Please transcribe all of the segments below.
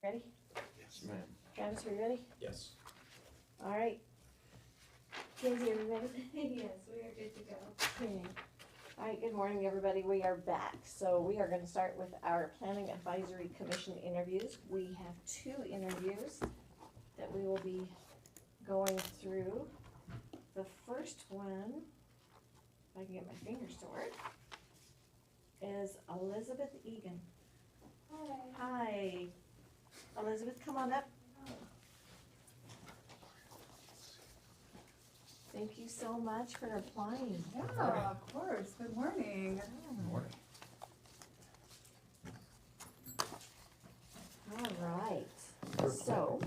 Ready? Yes, ma'am. Travis, are you ready? Yes. All right. Kenzie, are you ready? Yes, we are good to go. Okay. All right, good morning, everybody. We are back. So we are going to start with our Planning Advisory Commission interviews. We have 2 interviews that we will be going through. The first one, if I can get my fingers to work, is Elizabeth Egan. Hi. Hi. Elizabeth, come on up. Thank you so much for applying. Yeah, of course. Good morning. Good morning. All right. So,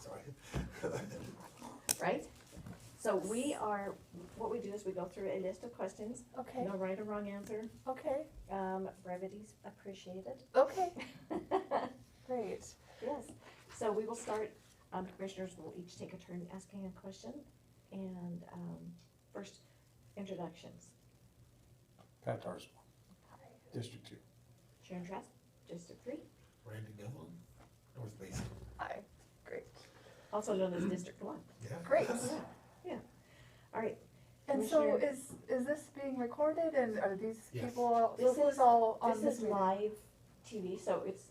Sorry. right? So what we do is we go through a list of questions. Okay, No right or wrong answer. okay, Brevity's appreciated. okay, great. Yes. So we will start, commissioners will each take a turn asking a question. And first, introductions. Pat Tarswell, District 2. Sharon Trask, District 3, Randy Devlin, North Basin. Hi, great. also known as District 1. Yeah. Great. Yeah. All right. And so Commissioner- is this being recorded and are these Yes. people, This who's is- all on This this is meeting? live TV, so it's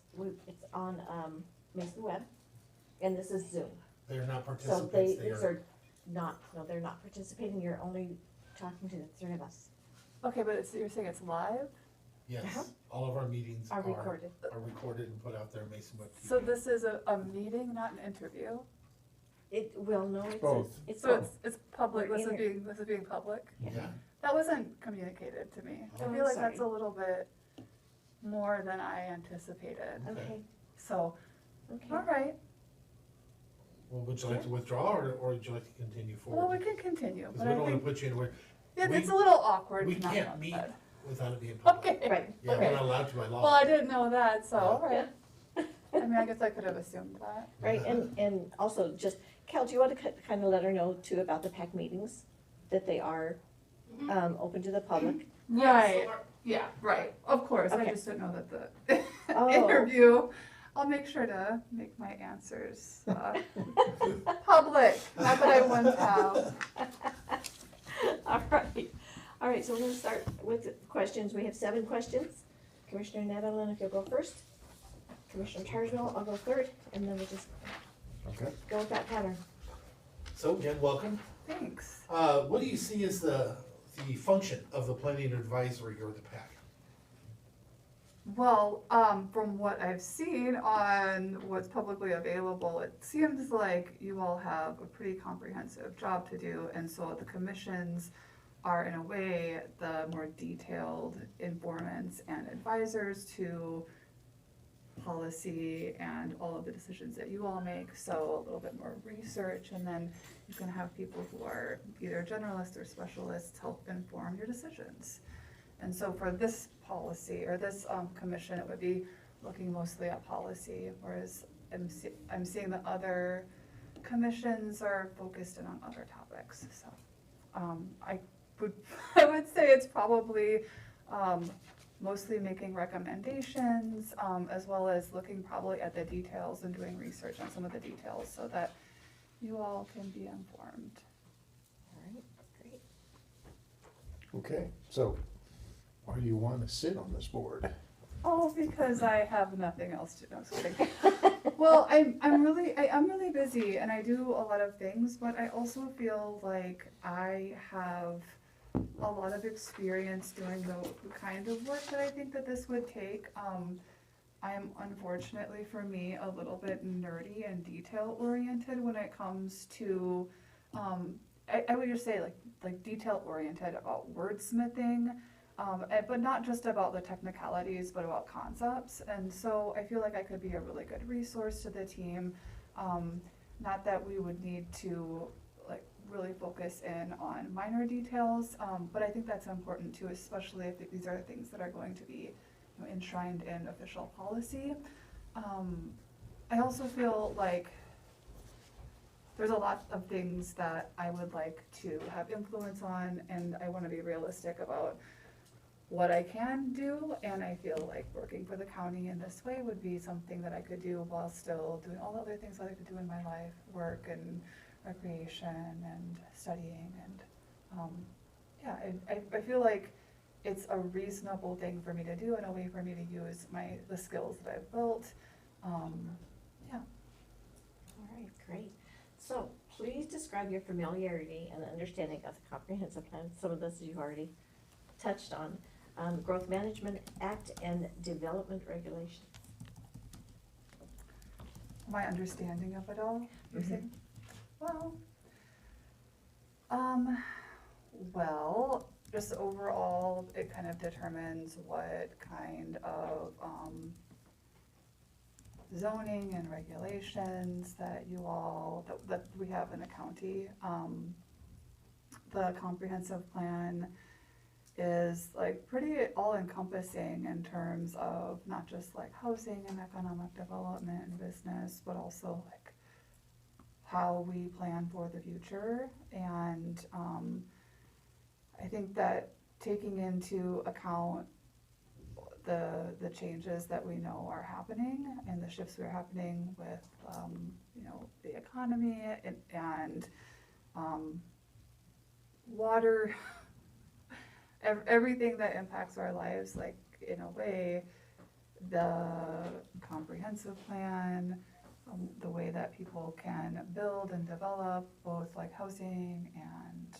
on Mason Web, and this is Zoom. They're not So participants, they these are, are not, no, they're not participating, you're only talking to the 3 of us. Okay, but you're saying it's live? yes, Uh-huh. all of our meetings Are are recorded. recorded and put out there, Mason Web TV. So this is a meeting, not an interview? It, well, no, it's Both. it's So both. it's public, We're this in is being public? Yeah, That wasn't communicated to me. I Oh, feel like sorry. that's a little bit more than I anticipated. Okay, So, okay. all right, well, would you like to withdraw or would you like to continue well, we forward? can continue, Because but we I don't wanna think, put you anywhere, it's we- a little awkward we to not can't have meet that. without it being public. Okay, Right, Yeah, okay. we're not allowed to by law. Well, I didn't know that, so, Yeah. all right. I mean, I guess I could have assumed that. right, and also just, Cal, do you want to kind of let her know too about the PAC meetings? That they are, open to the public? Right, yeah, right, of course, I Okay. just didn't know that the Oh. interview, I'll make sure to make my answers, public, not that I wouldn't have. All right, so we're gonna start with the questions, we have 7 questions. Commissioner Nedelin, if you'll go first. Commissioner Tarswell, I'll go third, and then we'll just Okay. go with that pattern. So again, welcome. Thanks. What do you see as the function of the planning advisory or the PAC? Well, from what I've seen on what's publicly available, it seems like you all have a pretty comprehensive job to do, and so the commissions are in a way the more detailed informants and advisors to policy and all of the decisions that you all make, so a little bit more research, and then you can have people who are either generalists or specialists help inform your decisions. And so for this policy, or this commission, it would be looking mostly at policy, whereas I'm seeing that other commissions are focused in on other topics, so. I would say it's probably mostly making recommendations, as well as looking probably at the details and doing research on some of the details so that you all can be informed. All right, great. Okay, so why do you want to sit on this board? Oh, because I have nothing else to do. No, just kidding. Well, I'm really busy and I do a lot of things, but I also feel like I have a lot of experience doing the kind of work that I think that this would take. I am unfortunately for me a little bit nerdy and detail oriented when it comes to, I would just say like detail oriented about wordsmithing. But not just about the technicalities, but about concepts. And so I feel like I could be a really good resource to the team. Not that we would need to like really focus in on minor details, but I think that's important too, especially if these are things that are going to be enshrined in official policy. I also feel like there's a lot of things that I would like to have influence on, and I want to be realistic about what I can do, and I feel like working for the county in this way would be something that I could do while still doing all the other things I like to do in my life, work and recreation and studying, and, yeah, I feel like it's a reasonable thing for me to do and a way for me to use the skills that I've built, yeah. All right, great. So please describe your familiarity and understanding of the comprehensive plan. Some of this you've already touched on. Growth Management Act and development regulations. My understanding of it all, you're Mhm. saying? Well, just overall, it kind of determines what kind of, zoning and regulations that that we have in the county. The comprehensive plan is like pretty all encompassing in terms of not just like housing and economic development and business, but also like how we plan for the future. And I think that taking into account the changes that we know are happening and the shifts that are happening with the economy and water, everything that impacts our lives, like in a way, the comprehensive plan, the way that people can build and develop both like housing and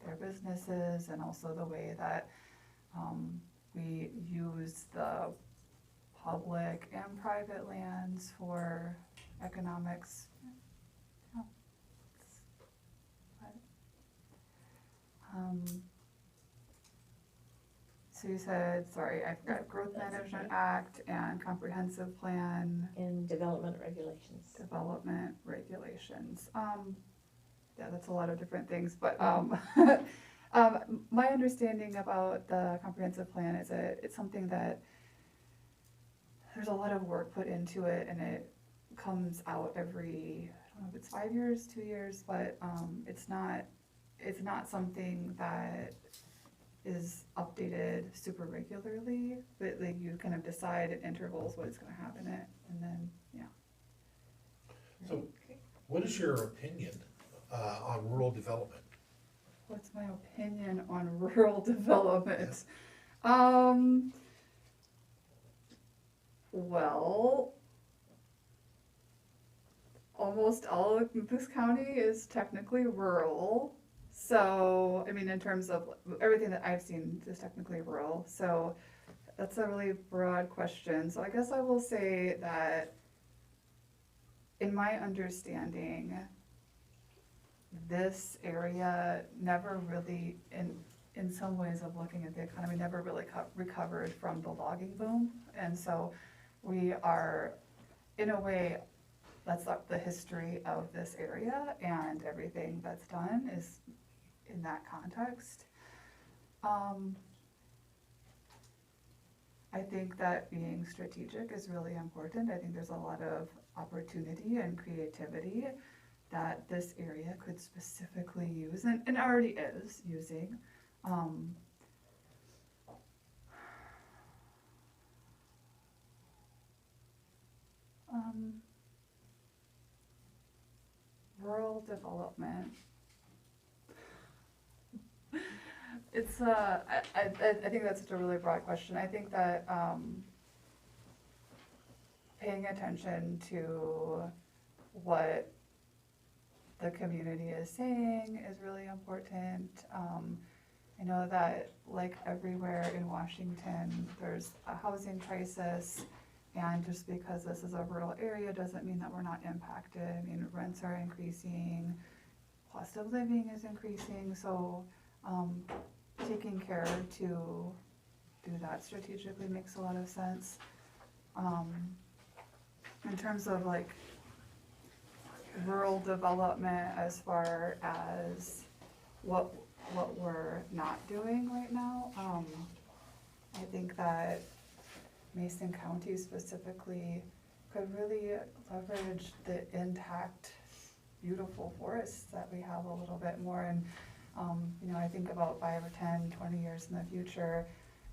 their businesses, and also the way that we use the public and private lands for economics. Yeah. So you said, sorry, I forgot, Growth That's Management okay. Act and Comprehensive Plan, And development regulations. Development Regulations. Yeah, that's a lot of different things, but my understanding about the comprehensive plan is it's something that there's a lot of work put into it, and it comes out every, I don't know if it's 5 years, 2 years, but it's not something that is updated super regularly, but like you kind of decide at intervals what is gonna happen it, and then, yeah. So, what is your opinion on rural development? What's my opinion on rural development? Well, almost all of this county is technically rural. So, I mean, in terms of everything that I've seen is technically rural. So that's a really broad question. So I guess I will say that in my understanding, this area never really, in some ways of looking at the economy, never really recovered from the logging boom. And so we are, in a way, that's the history of this area, and everything that's done is in that context. I think that being strategic is really important. I think there's a lot of opportunity and creativity that this area could specifically use, and already is using. Rural development. It's I think that's such a really broad question. I think that paying attention to what the community is saying is really important. I know that like everywhere in Washington, there's a housing crisis, and just because this is a rural area doesn't mean that we're not impacted. I mean, rents are increasing, cost of living is increasing, so taking care to do that strategically makes a lot of sense. In terms of like rural development, as far as what we're not doing right now, I think that Mason County specifically could really leverage the intact, beautiful forests that we have a little bit more. And I think about 5 or 10, 20 years in the future,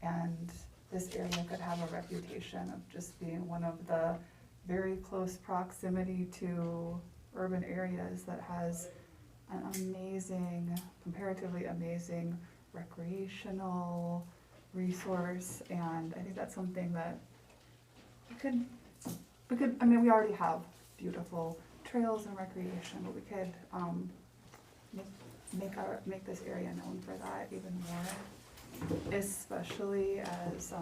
And this area could have a reputation of just being one of the very close proximity to urban areas that has an amazing, comparatively amazing recreational resource. And I think that's something that we could, I mean, we already have beautiful trails and recreation, but we could, make this area known for that even more, especially as, you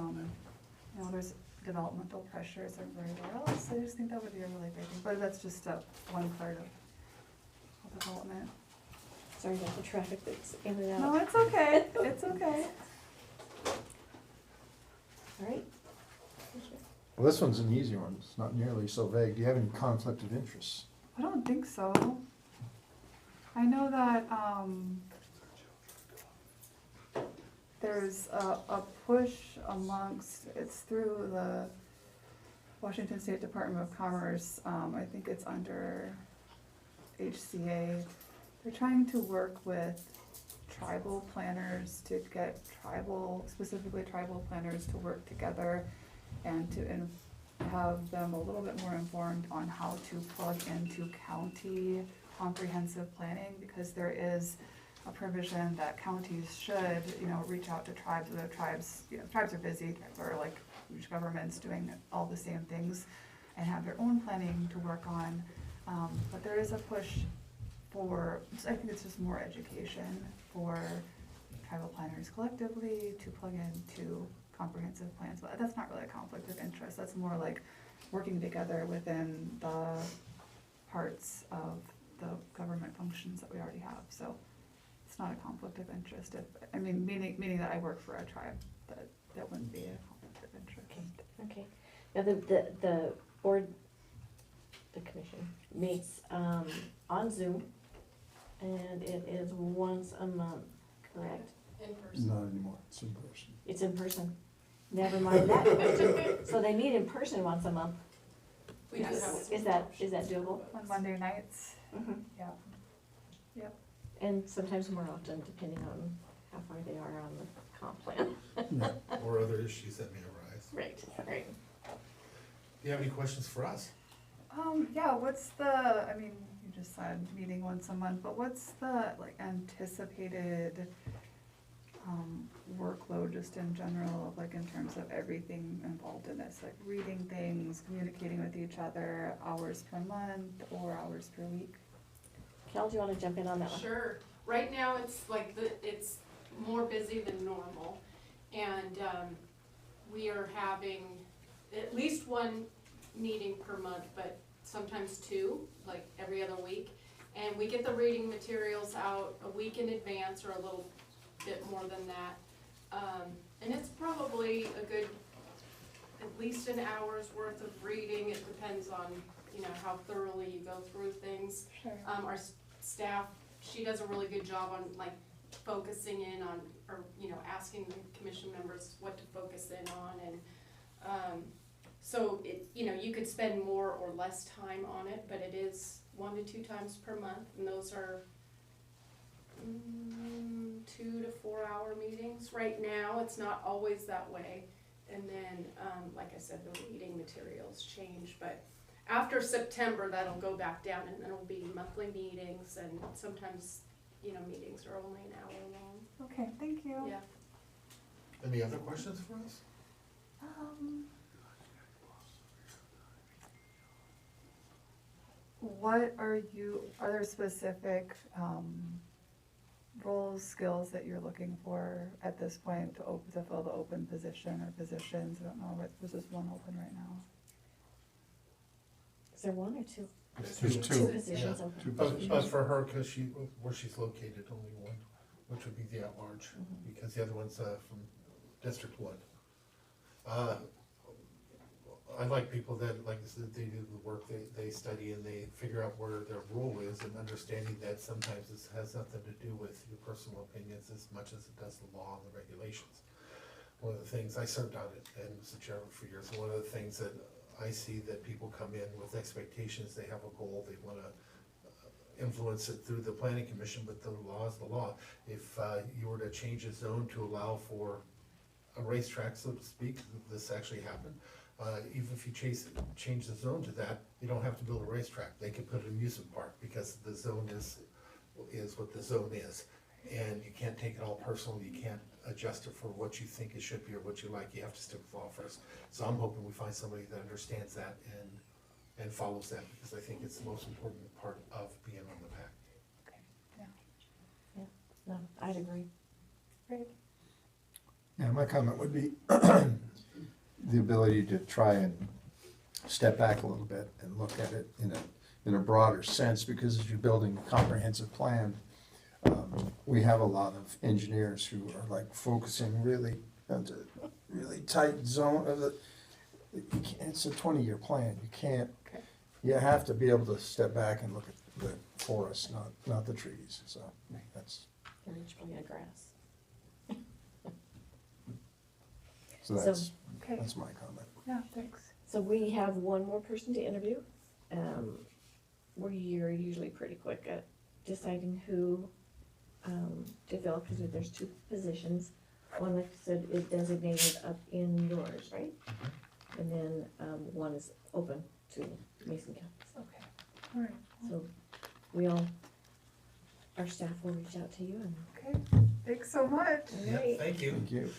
know, there's developmental pressures everywhere else. I just think that would be a really big thing, but that's just one part of development. Sorry about the traffic that's in and out. No, it's okay, it's okay. All right. Well, this one's an easy one, it's not nearly so vague. Do you have any conflict of interest? I don't think so. I know that, there's a push amongst, it's through the Washington State Department of Commerce, I think it's under HCA. They're trying to work with tribal planners to get specifically tribal planners to work together and to have them a little bit more informed on how to plug into county comprehensive planning, because there is a provision that counties should, you know, reach out to tribes, or the tribes, you know, tribes are busy, or like huge governments doing all the same things and have their own planning to work on. But there is a push for, I think it's just more education for tribal planners collectively to plug into comprehensive plans. But that's not really a conflict of interest. That's more like working together within the parts of the government functions that we already have. So it's not a conflict of interest. Meaning that I work for a tribe, that wouldn't be a conflict of interest. Okay. Now, the board, the commission meets, on Zoom, and it is once a month, correct? In person. Not anymore, it's in person. It's in person. Never mind that question. So they meet in person once a month. We do have. Is that doable? On Monday nights, Mhm. yeah. And sometimes more often, depending on how far they are on the comp plan. Yeah. Or other issues that may arise. Right, right. Do you have any questions for us? Yeah, what's the, you just said meeting once a month, but what's the anticipated workload just in general, in terms of everything involved in this, reading things, communicating with each other, hours per month or hours per week? Kel, do you wanna jump in on that one? Sure. Right now, it's it's more busy than normal. And, we are having at least one meeting per month, but sometimes two, every other week. And we get the reading materials out a week in advance or a little bit more than that. And it's probably a good, at least an hour's worth of reading. It depends on, how thoroughly you go through things. Sure. Our staff, she does a really good job on focusing in on, or, asking the commission members what to focus in on. And so it, you could spend more or less time on it, but it is 1 to 2 times per month, and those are 2 to 4 hour meetings. Right now, it's not always that way. And then, like I said, the reading materials change, but after September, that'll go back down, and then it'll be monthly meetings, and sometimes, meetings are only an hour long. Okay, thank you. Yeah. Any other questions for us? Are there specific, roles, skills that you're looking for at this point to fill the open position or positions? I don't know, there's just one open right now. Is there one or two? There's Two two. positions Yeah. open. Two But positions. for her, cause where she's located, only one, which would be the at-large, because the other one's, from District 1. I like people that, like I said, they do the work, they study and they figure out where their role is, and understanding that sometimes this has nothing to do with your personal opinions as much as it does the law and the regulations. One of the things, I served on it and was the chairman for years, one of the things that I see that people come in with expectations, they have a goal, they wanna influence it through the planning commission, but the law is the law. If you were to change a zone to allow for a racetrack, so to speak, this actually happened. Even if you change the zone to that, you don't have to build a racetrack. They could put an amusement park because the zone is what the zone is. And you can't take it all personal. You can't adjust it for what you think it should be or what you like. You have to stick with law first. So I'm hoping we find somebody that understands that and follows that, because I think it's the most important part of being on the PAC. No, I'd agree. Great. Yeah, my comment would be the ability to try and step back a little bit and look at it in a broader sense, because as you're building a comprehensive plan, we have a lot of engineers who are like focusing really on the really tight zone of the, it's a 20-year plan. You can't, Okay. you have to be able to step back and look at the forest, not the trees, so that's, You're each blade of grass. so that's, Okay. that's my comment. Yeah, thanks. So we have one more person to interview. We are usually pretty quick at deciding who to fill, because there's two positions. One, like I said, is designated up in yours, right? And then one is open to Mason County. Okay, all right, So our staff will reach out to you and. okay, thanks so much. Yeah, Right. thank you. Thank you.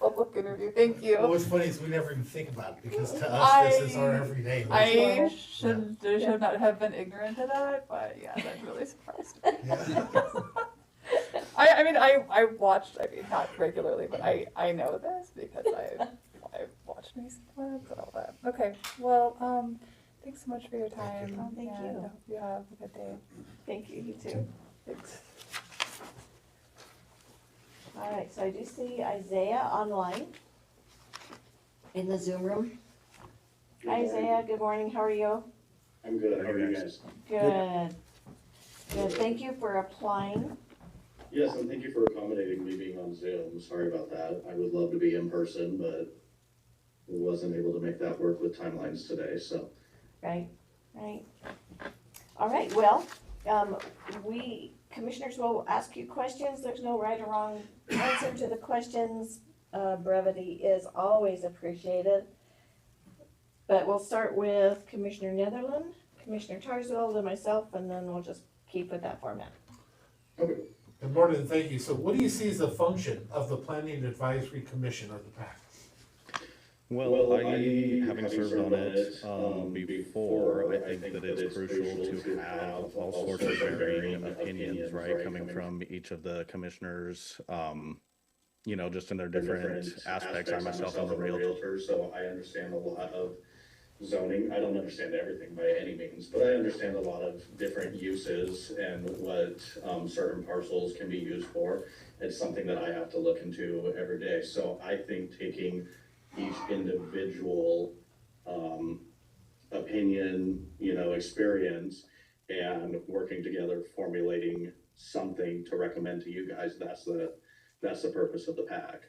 Public interview, thank you. What's funny is we never even think about it, because to us, this is our everyday. I should not have been ignorant of that, but yeah, that really surprised me. Yeah. I mean, I watched, I mean, not regularly, but I know this because I've watched Mason Labs and all that. Okay, well, thanks so much for your time. Oh, thank and you. I hope you have a good day. Thank you, you too. Thanks. All right, so I do see Isaiah online in the Zoom room. Hi Isaiah, good morning, how are you? I'm good, how are you guys? Good. Good, thank you for applying. Yes, and thank you for accommodating me being on Zoom, sorry about that. I would love to be in person, but wasn't able to make that work with timelines today, so. Right, right. All right, well, we commissioners will ask you questions. There's no right or wrong answer to the questions. Brevity is always appreciated. But we'll start with Commissioner Netherland, Commissioner Tarsville, and myself, and then we'll just keep with that format. Okay. Good morning, and thank you. So what do you see as the function of the Planning Advisory Commission, or the PAC? Well, having served on it before, I think that it's crucial to have all sorts of varying opinions, right, coming from each of the commissioners, just in their different aspects. I myself am a realtor. So I understand a lot of zoning. I don't understand everything by any means, but I understand a lot of different uses and what certain parcels can be used for. It's something that I have to look into every day. So I think taking each individual opinion, experience, and working together, formulating something to recommend to you guys, that's the purpose of the PAC.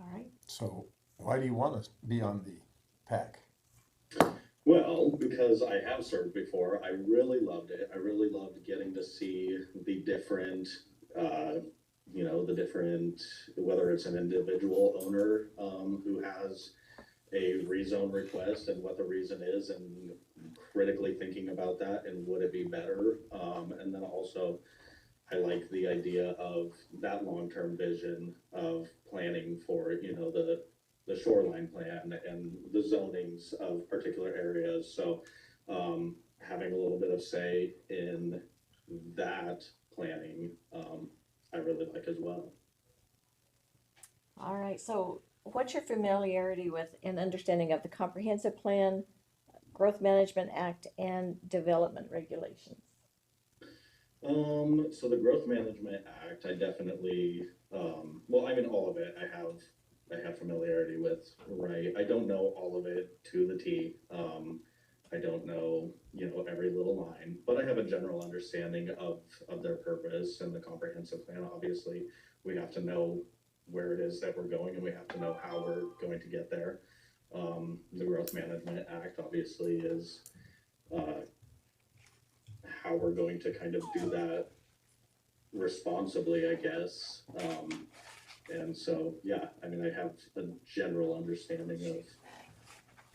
All right. So why do you want to be on the PAC? Well, because I have served before, I really loved it. I really loved getting to see the different, whether it's an individual owner who has a rezone request and what the reason is, and critically thinking about that and would it be better. And then also, I like the idea of that long-term vision of planning for, the shoreline plan and the zonings of particular areas. So having a little bit of say in that planning, I really like as well. All right, so what's your familiarity with and understanding of the Comprehensive Plan, Growth Management Act, and development regulations? So the Growth Management Act, I definitely, all of it I have familiarity with, right? I don't know all of it to the T. I don't know, every little line, but I have a general understanding of their purpose and the comprehensive plan. Obviously, we have to know where it is that we're going, and we have to know how we're going to get there. The Growth Management Act obviously is how we're going to kind of do that responsibly, I guess. And so, yeah, I mean, I have a general understanding of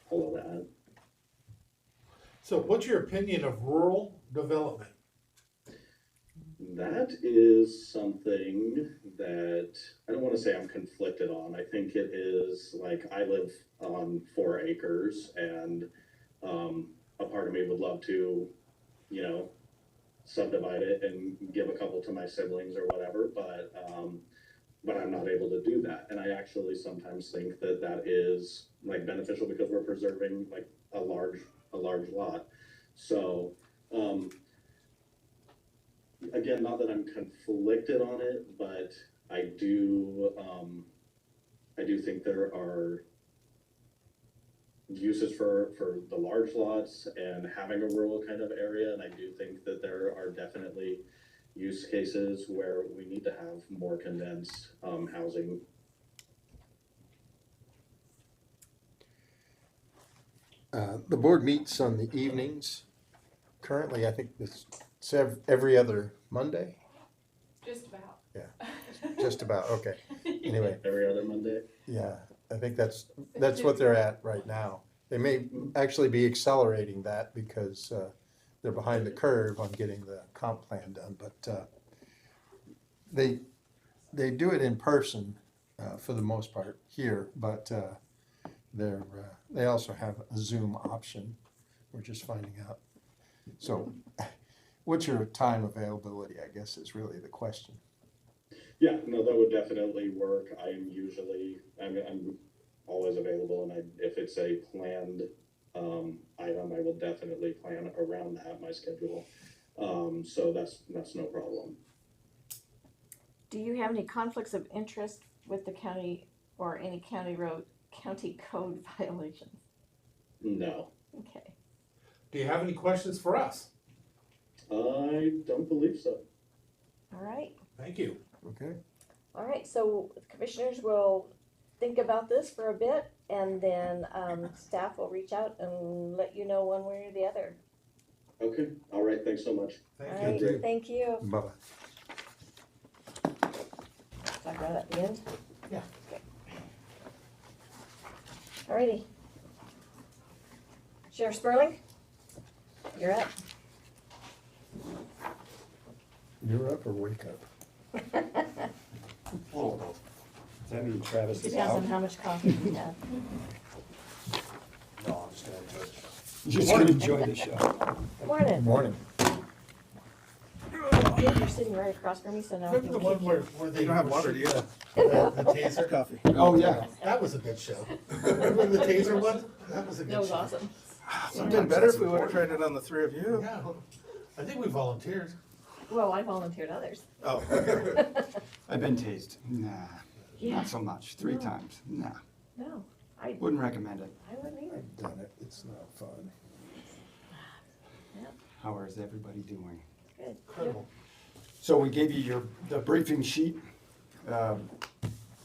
all of that. So what's your opinion of rural development? That is something that I don't want to say I'm conflicted on. I think it is like I live on 4 acres, and a part of me would love to, you know, subdivide it and give a couple to my siblings or whatever, but I'm not able to do that. And I actually sometimes think that that is like beneficial because we're preserving like a large lot. So again, not that I'm conflicted on it, but I do think there are uses for the large lots and having a rural kind of area, and I do think that there are definitely use cases where we need to have more condensed housing. The board meets on the evenings. Currently, I think it's every other Monday. Just about. Just about, okay. Anyway, Every other Monday. yeah, I think that's what they're at right now. They may actually be accelerating that because they're behind the curve on getting the comp plan done, but they do it in person for the most part here, but they also have a Zoom option. We're just finding out. So what's your time availability, I guess, is really the question. Yeah, no, that would definitely work. I'm always available, and if it's a planned item, I will definitely plan around that, my schedule. So that's no problem. Do you have any conflicts of interest with the county or any county code violations? No, Okay. Do you have any questions for us? I don't believe so. All right. Thank you. Okay. All right, so the commissioners will think about this for a bit, and then staff will reach out and let you know one way or the other. Okay, all right, thanks so much. Thank All you. right, you. thank you. Bye-bye. Talk about it at the end? Yeah. Okay. All righty. Sheriff Spurling, you're up. You're up or wake up? Oh, does that mean Travis is Depends on out? how much coffee you have. No, I'm just gonna enjoy the show. Morning. Good morning. I think you're sitting right across from me, so now I Remember can the one kick where they. You don't have water, do you? The taser coffee. Oh, yeah. That was a good show. Remember the taser one? That was a good show. That was awesome. It'd been better if we would've tried it on the 3 of you. Yeah, I think we volunteered. Well, I volunteered others. Oh, I've been tased. Nah, Yeah. not so much. 3 times. Nah, No, I wouldn't recommend it. wouldn't either. I've done it. It's not fun. How is everybody doing? Good. Incredible. So we gave you the briefing sheet.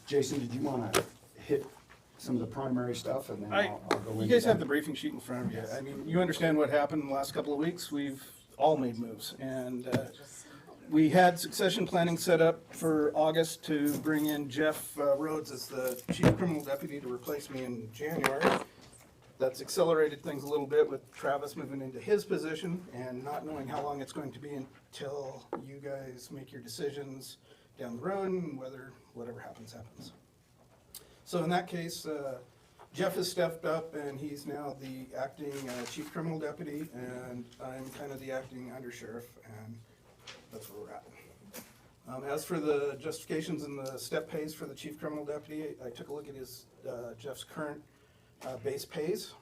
Jason, did you wanna hit some of the primary stuff and then I'll go into you guys have that? the briefing sheet in front of you. I mean, you understand what happened in the last couple of weeks. We've all made moves. And we had succession planning set up for August to bring in Jeff Rhodes as the chief criminal deputy to replace me in January. That's accelerated things a little bit with Travis moving into his position and not knowing how long it's going to be until you guys make your decisions down the road and whatever happens, happens. So in that case, Jeff has stepped up and he's now the acting chief criminal deputy, and I'm kind of the acting undersheriff, and that's where we're at. As for the justifications and the step pays for the chief criminal deputy, I took a look at Jeff's current base pays,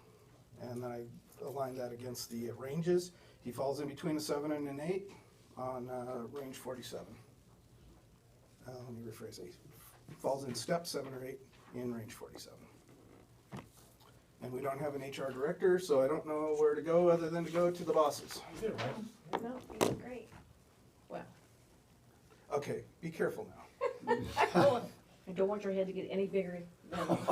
and then I aligned that against the ranges. He falls in between a 7 and an 8 on range 47. Let me rephrase that. He falls in step 7 or 8 in range 47. And we don't have an HR director, so I don't know where to go other than to go to the bosses. You did it right. No, you did great. Well, Okay, be careful now. I don't want your head to get any bigger than. Well,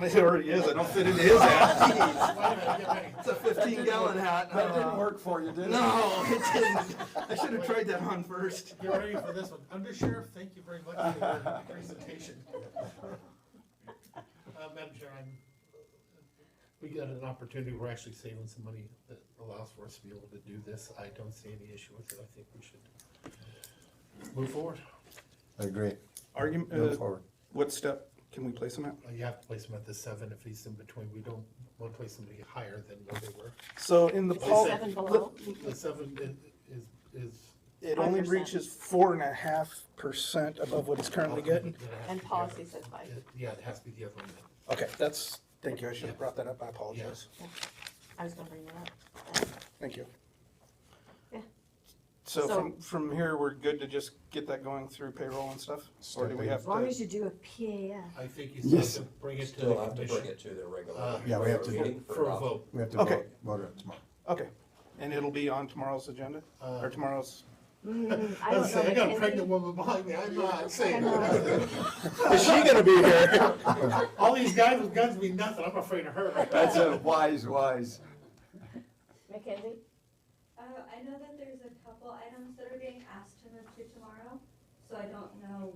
it already is, I don't fit into his hat. It's a 15-gallon hat. That didn't work for you, did it? No, it didn't. I should have tried that on first. Get ready for this one. Under Sheriff, thank you very much for your presentation. Madam Chair, we got an opportunity, we're actually saving some money that allows for us to be able to do this. I don't see any issue with it. I think we should move forward. I agree. Argument, forward. what step can we place him at? You have to place him at the 7 if he's in between. We don't want to place somebody higher than where they were. So in the Is pol, 7 below? The 7 is. it only 5%. reaches 4.5% above what he's currently getting. And policy says 5. Yeah, it has to be the other one. Okay, that's, thank you, I should have brought that up, I apologize. I was gonna bring that up. Thank you. Yeah. So So- from here, we're good to just get that going through payroll and stuff? Or do we have As long to? as you do a PAF. I think you still Yes. have to bring it to the Still have to commission. bring it to the regular. Yeah, we have to meeting For a adoption. vote. We have to Okay. vote on it tomorrow. Okay, and it'll be on tomorrow's agenda, or tomorrow's? I don't know. I got a Mackenzie. pregnant woman behind me. I'm not saying I know. nothing. Is she gonna be here? All these guys with guns mean nothing. I'm afraid of her. That's a wise. Mackenzie? I know that there's a couple items that are being asked to move to tomorrow, so I don't know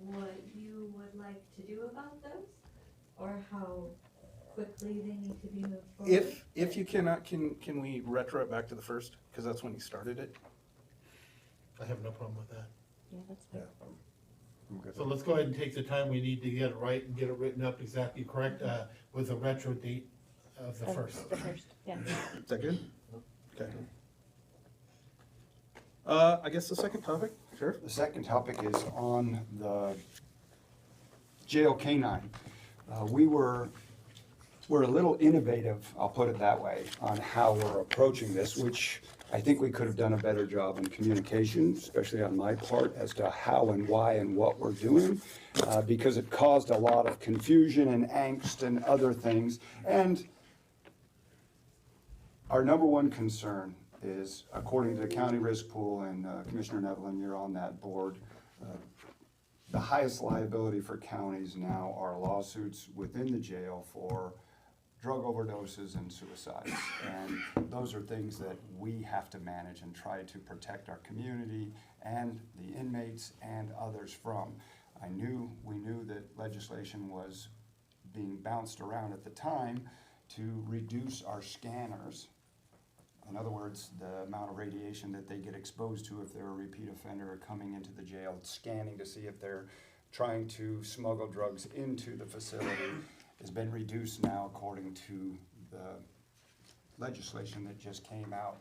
what you would like to do about those, or how quickly they need to be moved forward. If you cannot, can we retro it back to the first? Because that's when you started it. I have no problem with that. Yeah, that's fine. I'm good. So let's go ahead and take the time we need to get it right and get it written up exactly correct, with a retro date of the first. The first, yeah. Is that good? Okay. I guess the second topic, Sheriff? The second topic is on the jail canine. We're a little innovative, I'll put it that way, on how we're approaching this, which I think we could have done a better job in communication, especially on my part, as to how and why and what we're doing, because it caused a lot of confusion and angst and other things. And our number one concern is, according to the county risk pool, and Commissioner Nevlin, you're on that board, the highest liability for counties now are lawsuits within the jail for drug overdoses and suicides. And those are things that we have to manage and try to protect our community and the inmates and others from. We knew that legislation was being bounced around at the time to reduce our scanners. In other words, the amount of radiation that they get exposed to if they're a repeat offender or coming into the jail, scanning to see if they're trying to smuggle drugs into the facility, has been reduced now according to the legislation that just came out,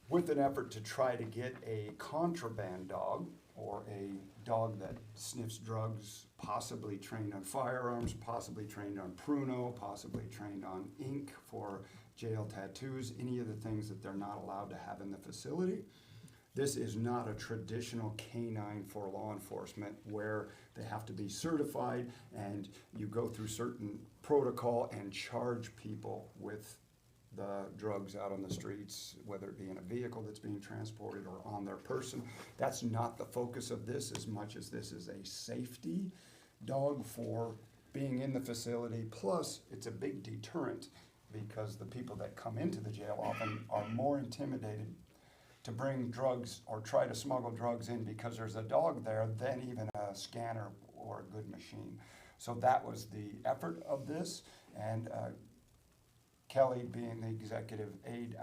with an effort to try to get a contraband dog, or a dog that sniffs drugs, possibly trained on firearms, possibly trained on pruno, possibly trained on ink for jail tattoos, any of the things that they're not allowed to have in the facility. This is not a traditional canine for law enforcement where they have to be certified and you go through certain protocol and charge people with the drugs out on the streets, whether it be in a vehicle that's being transported or on their person. That's not the focus of this, as much as this is a safety dog for being in the facility. Plus, it's a big deterrent because the people that come into the jail often are more intimidated to bring drugs or try to smuggle drugs in because there's a dog there than even a scanner or a good machine. So that was the effort of this, and Kelly, being the executive aide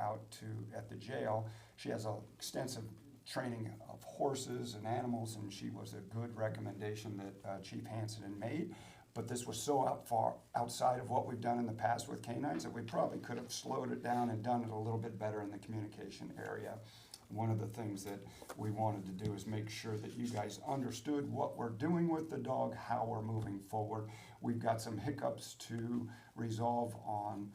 at the jail, she has an extensive training of horses and animals, and she was a good recommendation that Chief Hansen had made. But this was so far outside of what we've done in the past with canines that we probably could have slowed it down and done it a little bit better in the communication area. One of the things that we wanted to do is make sure that you guys understood what we're doing with the dog, how we're moving forward. We've got some hiccups to resolve on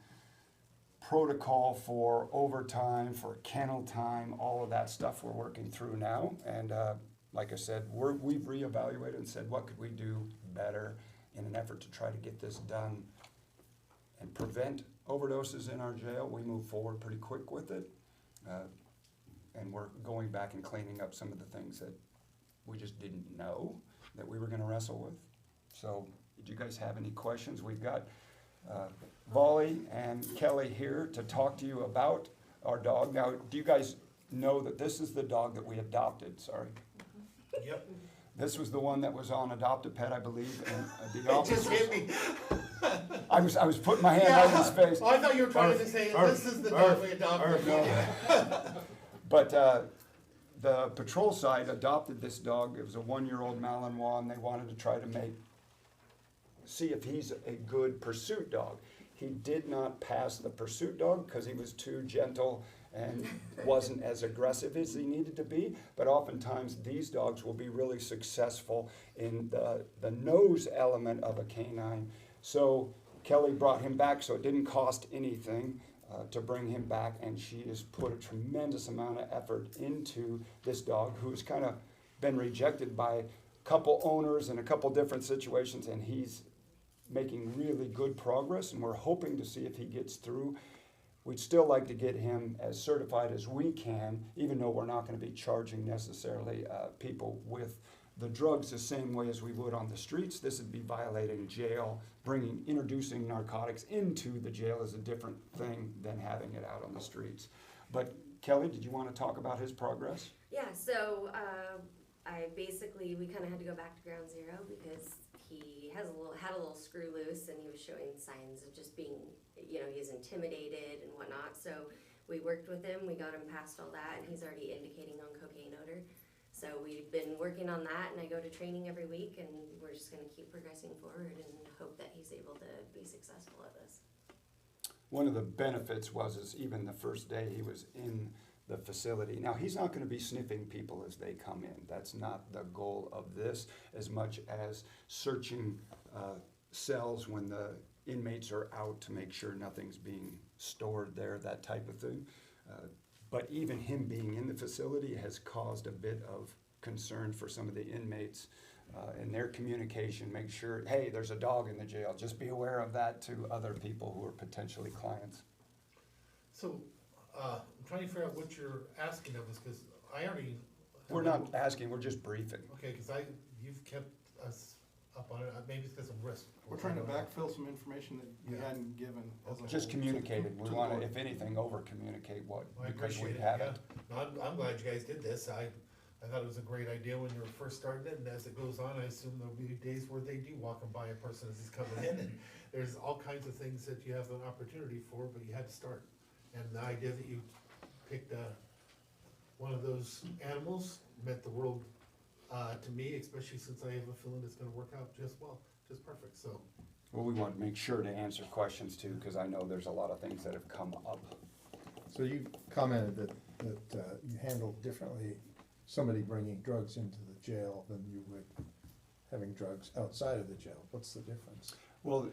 protocol for overtime, for kennel time, all of that stuff we're working through now. And like I said, we've reevaluated and said, what could we do better in an effort to try to get this done and prevent overdoses in our jail. We move forward pretty quick with it. And we're going back and cleaning up some of the things that We just didn't know that we were gonna wrestle with. So, do you guys have any questions? We've got Volley and Kelly here to talk to you about our dog. Now, do you guys know that this is the dog that we adopted? Sorry. Yep. This was the one that was on Adopt-A-Pet, I believe, and the It just officers. hit me. I was putting my hand over his face. Oh, I thought you were trying to say, this is the dog we adopted. But the patrol side adopted this dog. It was a 1-year-old Malinois, and they wanted to try to see if he's a good pursuit dog. He did not pass the pursuit dog because he was too gentle and wasn't as aggressive as he needed to be. But oftentimes these dogs will be really successful in the nose element of a canine. So Kelly brought him back, so it didn't cost anything to bring him back, and she has put a tremendous amount of effort into this dog, who's kind of been rejected by a couple owners in a couple different situations, and he's making really good progress, and we're hoping to see if he gets through. We'd still like to get him as certified as we can, even though we're not going to be charging necessarily people with the drugs the same way as we would on the streets. This would be violating jail. Introducing narcotics into the jail is a different thing than having it out on the streets. But Kelly, did you want to talk about his progress? Yeah, so we kind of had to go back to ground zero because he had a little screw loose, and he was showing signs of just being, he was intimidated and whatnot. So we worked with him, we got him past all that, and he's already indicating on cocaine odor. So we've been working on that, and I go to training every week, and we're just going to keep progressing forward and hope that he's able to be successful at this. One of the benefits is even the first day he was in the facility. Now, he's not going to be sniffing people as they come in. That's not the goal of this, as much as searching cells when the inmates are out to make sure nothing's being stored there, that type of thing. But even him being in the facility has caused a bit of concern for some of the inmates in their communication. Make sure, hey, there's a dog in the jail. Just be aware of that to other people who are potentially clients. So, I'm trying to figure out what you're asking of us, because I already. We're not asking, we're just briefing. Okay, because you've kept us up on it, maybe it's because of risk. We're trying to backfill some information that you hadn't given. As a Just whole communicated. to We the want to, board. if anything, over-communicate I because we appreciate it, have yeah. it. No, I'm glad you guys did this. I thought it was a great idea when you were first starting it, and as it goes on, I assume there'll be days where they do walk by a person as he's coming in, and there's all kinds of things that you have an opportunity for, but you had to start. And the idea that you picked one of those animals meant the world to me, especially since I have a feeling it's gonna work out just perfect, so. Well, we want to make sure to answer questions too, because I know there's a lot of things that have come up. So you commented that you handled differently somebody bringing drugs into the jail than you would having drugs outside of the jail. What's the difference? Well,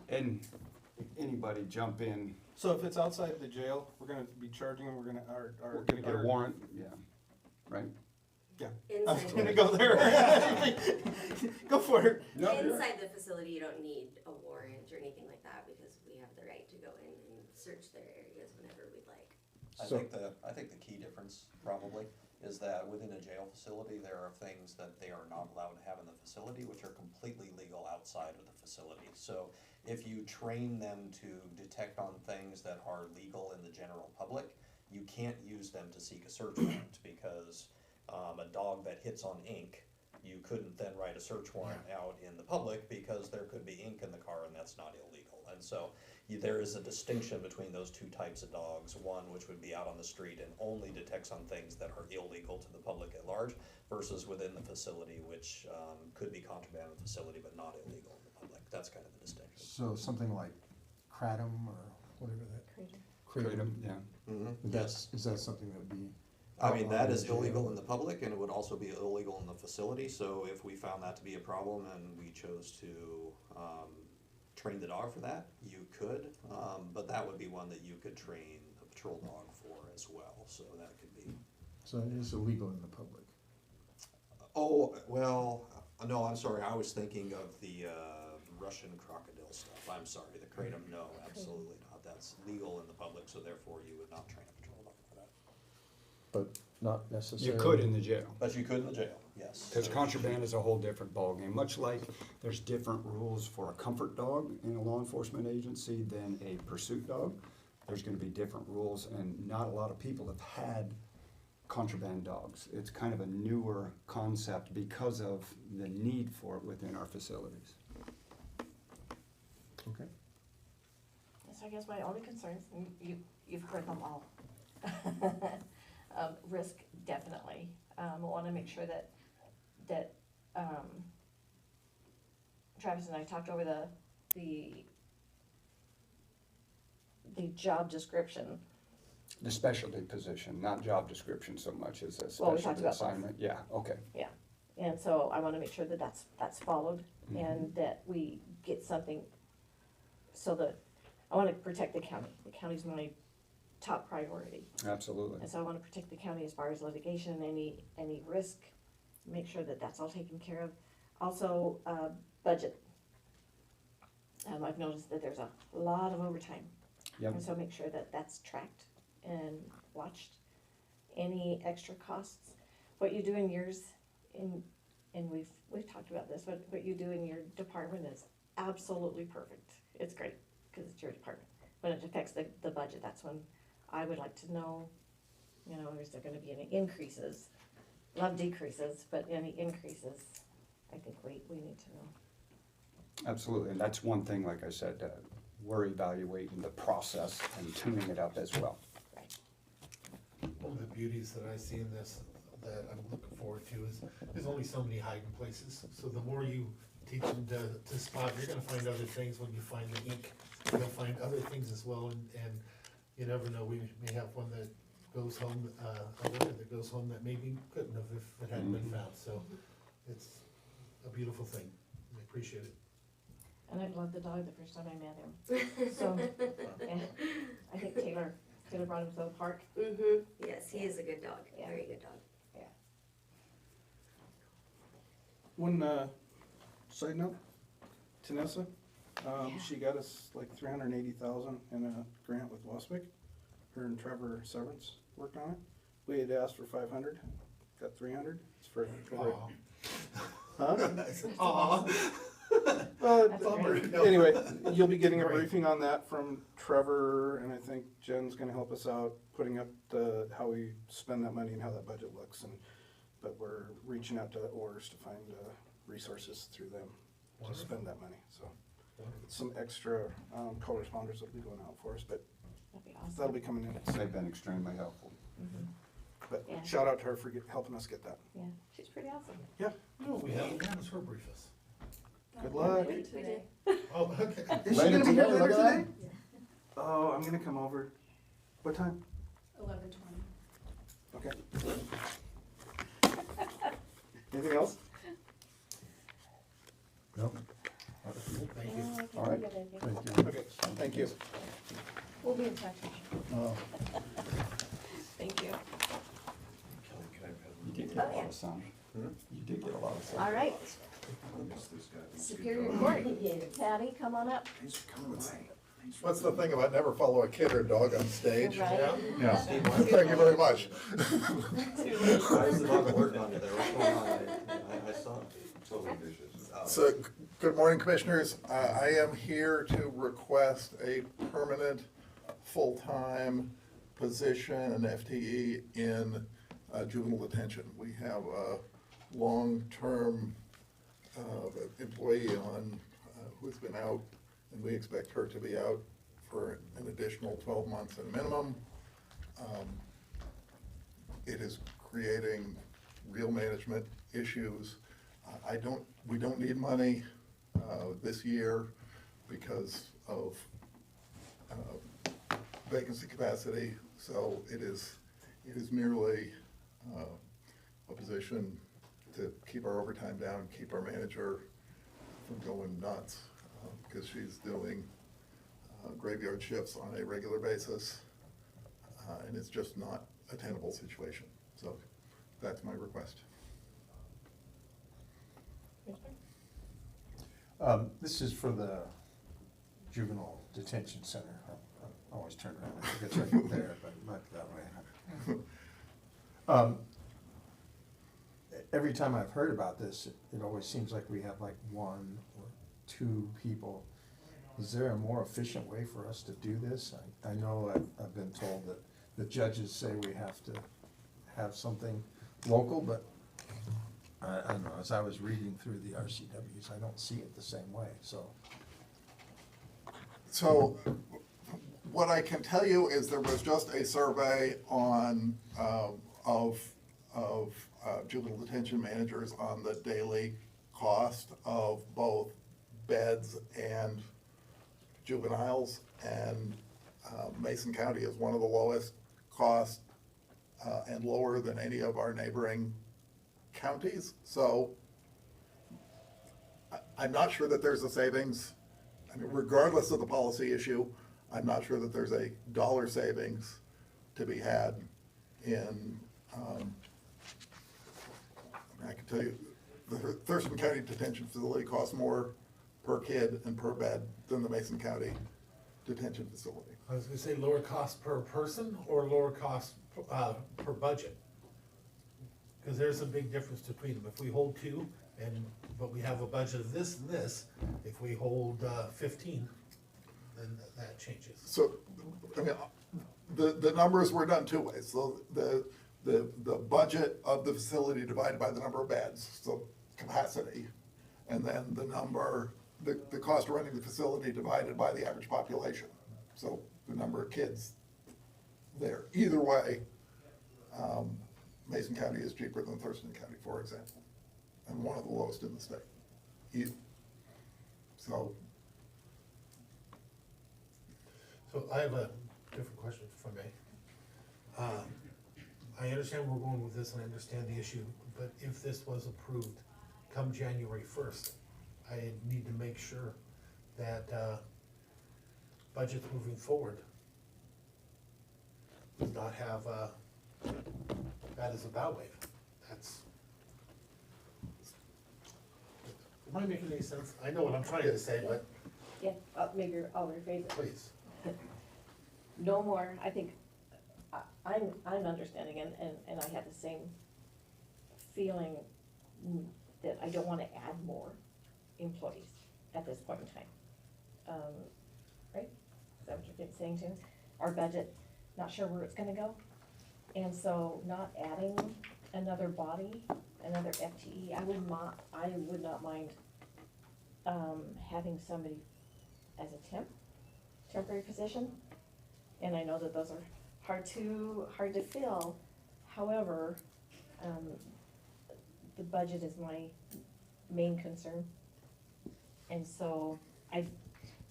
and anybody jump in, So if it's outside the jail, we're gonna be charging them, we're gonna get a warrant, yeah, right? Yeah, I was Inside, gonna go there. Go for it. No, you're right. inside the facility, you don't need a warrant or anything like that because we have the right to go in and search their areas whenever we'd like. So- I think the key difference probably is that within a jail facility, there are things that they are not allowed to have in the facility, which are completely legal outside of the facility. So if you train them to detect on things that are legal in the general public, you can't use them to seek a search warrant because a dog that hits on ink, you couldn't then write a search warrant out in the public because there could be ink in the car and that's not illegal. And so there is a distinction between those two types of dogs, one which would be out on the street and only detects on things that are illegal to the public at large versus within the facility, which could be contraband in the facility but not illegal in the public. That's kind of the distinction. So something like kratom or whatever that. Kratom, yeah. Yes. Is that something that would be? I mean, that outlawed is in jail? illegal in the public, and it would also be illegal in the facility, so if we found that to be a problem and we chose to train the dog for that, you could, but that would be one that you could train a patrol dog for as well, so that could be. So it is illegal in the public. Oh, well, no, I'm sorry, I was thinking of the Russian crocodile stuff, I'm sorry, the kratom, no, absolutely not, that's legal in the public, so therefore you would not train a patrol dog for that. But not necessarily. You could in the jail. But you could in the jail, yes. Because contraband is a whole different ballgame, much like there's different rules for a comfort dog in a law enforcement agency than a pursuit dog. There's gonna be different rules, and not a lot of people have had contraband dogs. It's kind of a newer concept because of the need for it within our facilities. Okay. So I guess my only concerns, and you've heard them all. Risk, definitely. I wanna make sure that Travis and I talked over the job description. The specialty position, not job description so much as a Well, we talked specialty about both. assignment. Yeah, okay. And so I wanna make sure that that's followed, and that we get something, so that, I wanna protect the county. The county's my top priority. Absolutely. And so I wanna protect the county as far as litigation, any risk, make sure that that's all taken care of. Also, budget. I've noticed that there's a lot of overtime. Yep. And so make sure that that's tracked and watched. Any extra costs, what you do in yours, and we've talked about this, what you do in your department is absolutely perfect. It's great, cause it's your department. When it affects the budget, that's when I would like to know, is there gonna be any increases? Love decreases, but any increases, I think we need to know. Absolutely, and that's one thing, like I said, we're evaluating the process and tuning it up as well. One of the beauties that I see in this, that I'm looking forward to, is there's only so many hiding places. So the more you teach them to spot, you're gonna find other things when you find the ink. You're gonna find other things as well, and you never know, we may have one that goes home, a letter that goes home that maybe couldn't have if it hadn't been found. So it's a beautiful thing. I appreciate it. And I loved the dog the first time I met him. So, yeah, I think Taylor brought him to the park. Yes, he is a good dog, Yeah. very good dog. One, side note, Tanessa, she got us like $380,000 in a grant with Waswick. Her and Trevor Severance worked on it. We had asked for 500, got 300. It's for Aw. Huh? Aw. That's great. Anyway, you'll be getting a Great. briefing on that from Trevor, and I think Jen's gonna help us out, putting up how we spend that money and how that budget looks, but we're reaching out to the ORs to find resources through them to spend that money, so. Some extra co-responders will be going out for us, but That'd be awesome. that'll be coming in. They've been extremely helpful. But Yeah. shout out to her for helping us get that. Yeah, she's pretty awesome. No, we haven't had her brief us. Good luck. We did. Oh, okay. Is she Later gonna be here today, later look at today? Oh, I'm gonna come over. What time? 11:20. Okay. Anything else? No? Thank you. Oh, All right. good idea. Thank you. Okay, thank you. We'll be in touch. Oh, Thank you. You did Oh, get a yeah. lot of sun. You did get a lot of sun. All right. Superior Court, Paddy, come on up. What's the thing about never follow a kid or a dog on stage? Right. Yeah, thank you very much. Why is the dog alerting on you there? What's going on? I saw it. Totally vicious. So, good morning, Commissioners. I am here to request a permanent, full-time position, an FTE in juvenile detention. We have a long-term employee on who's been out, and we expect her to be out for an additional 12 months at a minimum. It is creating real management issues. We don't need money this year because of vacancy capacity, so it is merely a position to keep our overtime down, keep our manager from going nuts, because she's doing graveyard shifts on a regular basis, and it's just not a tenable situation. So that's my request. This is for the juvenile detention center. I always turn around, I think it's right there, but not that way. Every time I've heard about this, it always seems like we have like one or two people. Is there a more efficient way for us to do this? I know I've been told that the judges say we have to have something local, but I don't know, as I was reading through the RCWs, I don't see it the same way, so. So what I can tell you is there was just a survey on, of juvenile detention managers on the daily cost of both beds and juveniles, and Mason County is one of the lowest cost and lower than any of our neighboring counties. So I'm not sure that there's a savings. I mean, regardless of the policy issue, I'm not sure that there's a dollar savings to be had in, I can tell you, the Thurston County Detention Facility costs more per kid and per bed than the Mason County Detention Facility. I was gonna say lower cost per person or lower cost, per budget? Cause there's a big difference between them. If we hold two but we have a budget of this and this, if we hold, 15, then that changes. So, I mean, the numbers were done two ways. So the budget of the facility divided by the number of beds, so capacity, and then the number, the cost of running the facility divided by the average population. So the number of kids there. Either way, Mason County is cheaper than Thurston County, for example, and one of the lowest in the state. So I have a different question, if I may. I understand where we're going with this, and I understand the issue, but if this was approved come January 1st, I need to make sure that budgets moving forward does not have that as a bow wave. That's, am I making any sense? I know what I'm trying to say, but Yeah, maybe I'll rephrase it. please. No more, I think, I'm understanding, and I have the same feeling that I don't wanna add more employees at this point in time. Right? Is that what you're saying, James? Our budget, not sure where it's gonna go, and so not adding another body, another FTE, I would not mind, having somebody as a temporary position. And I know that those are hard to fill. However, the budget is my main concern. And so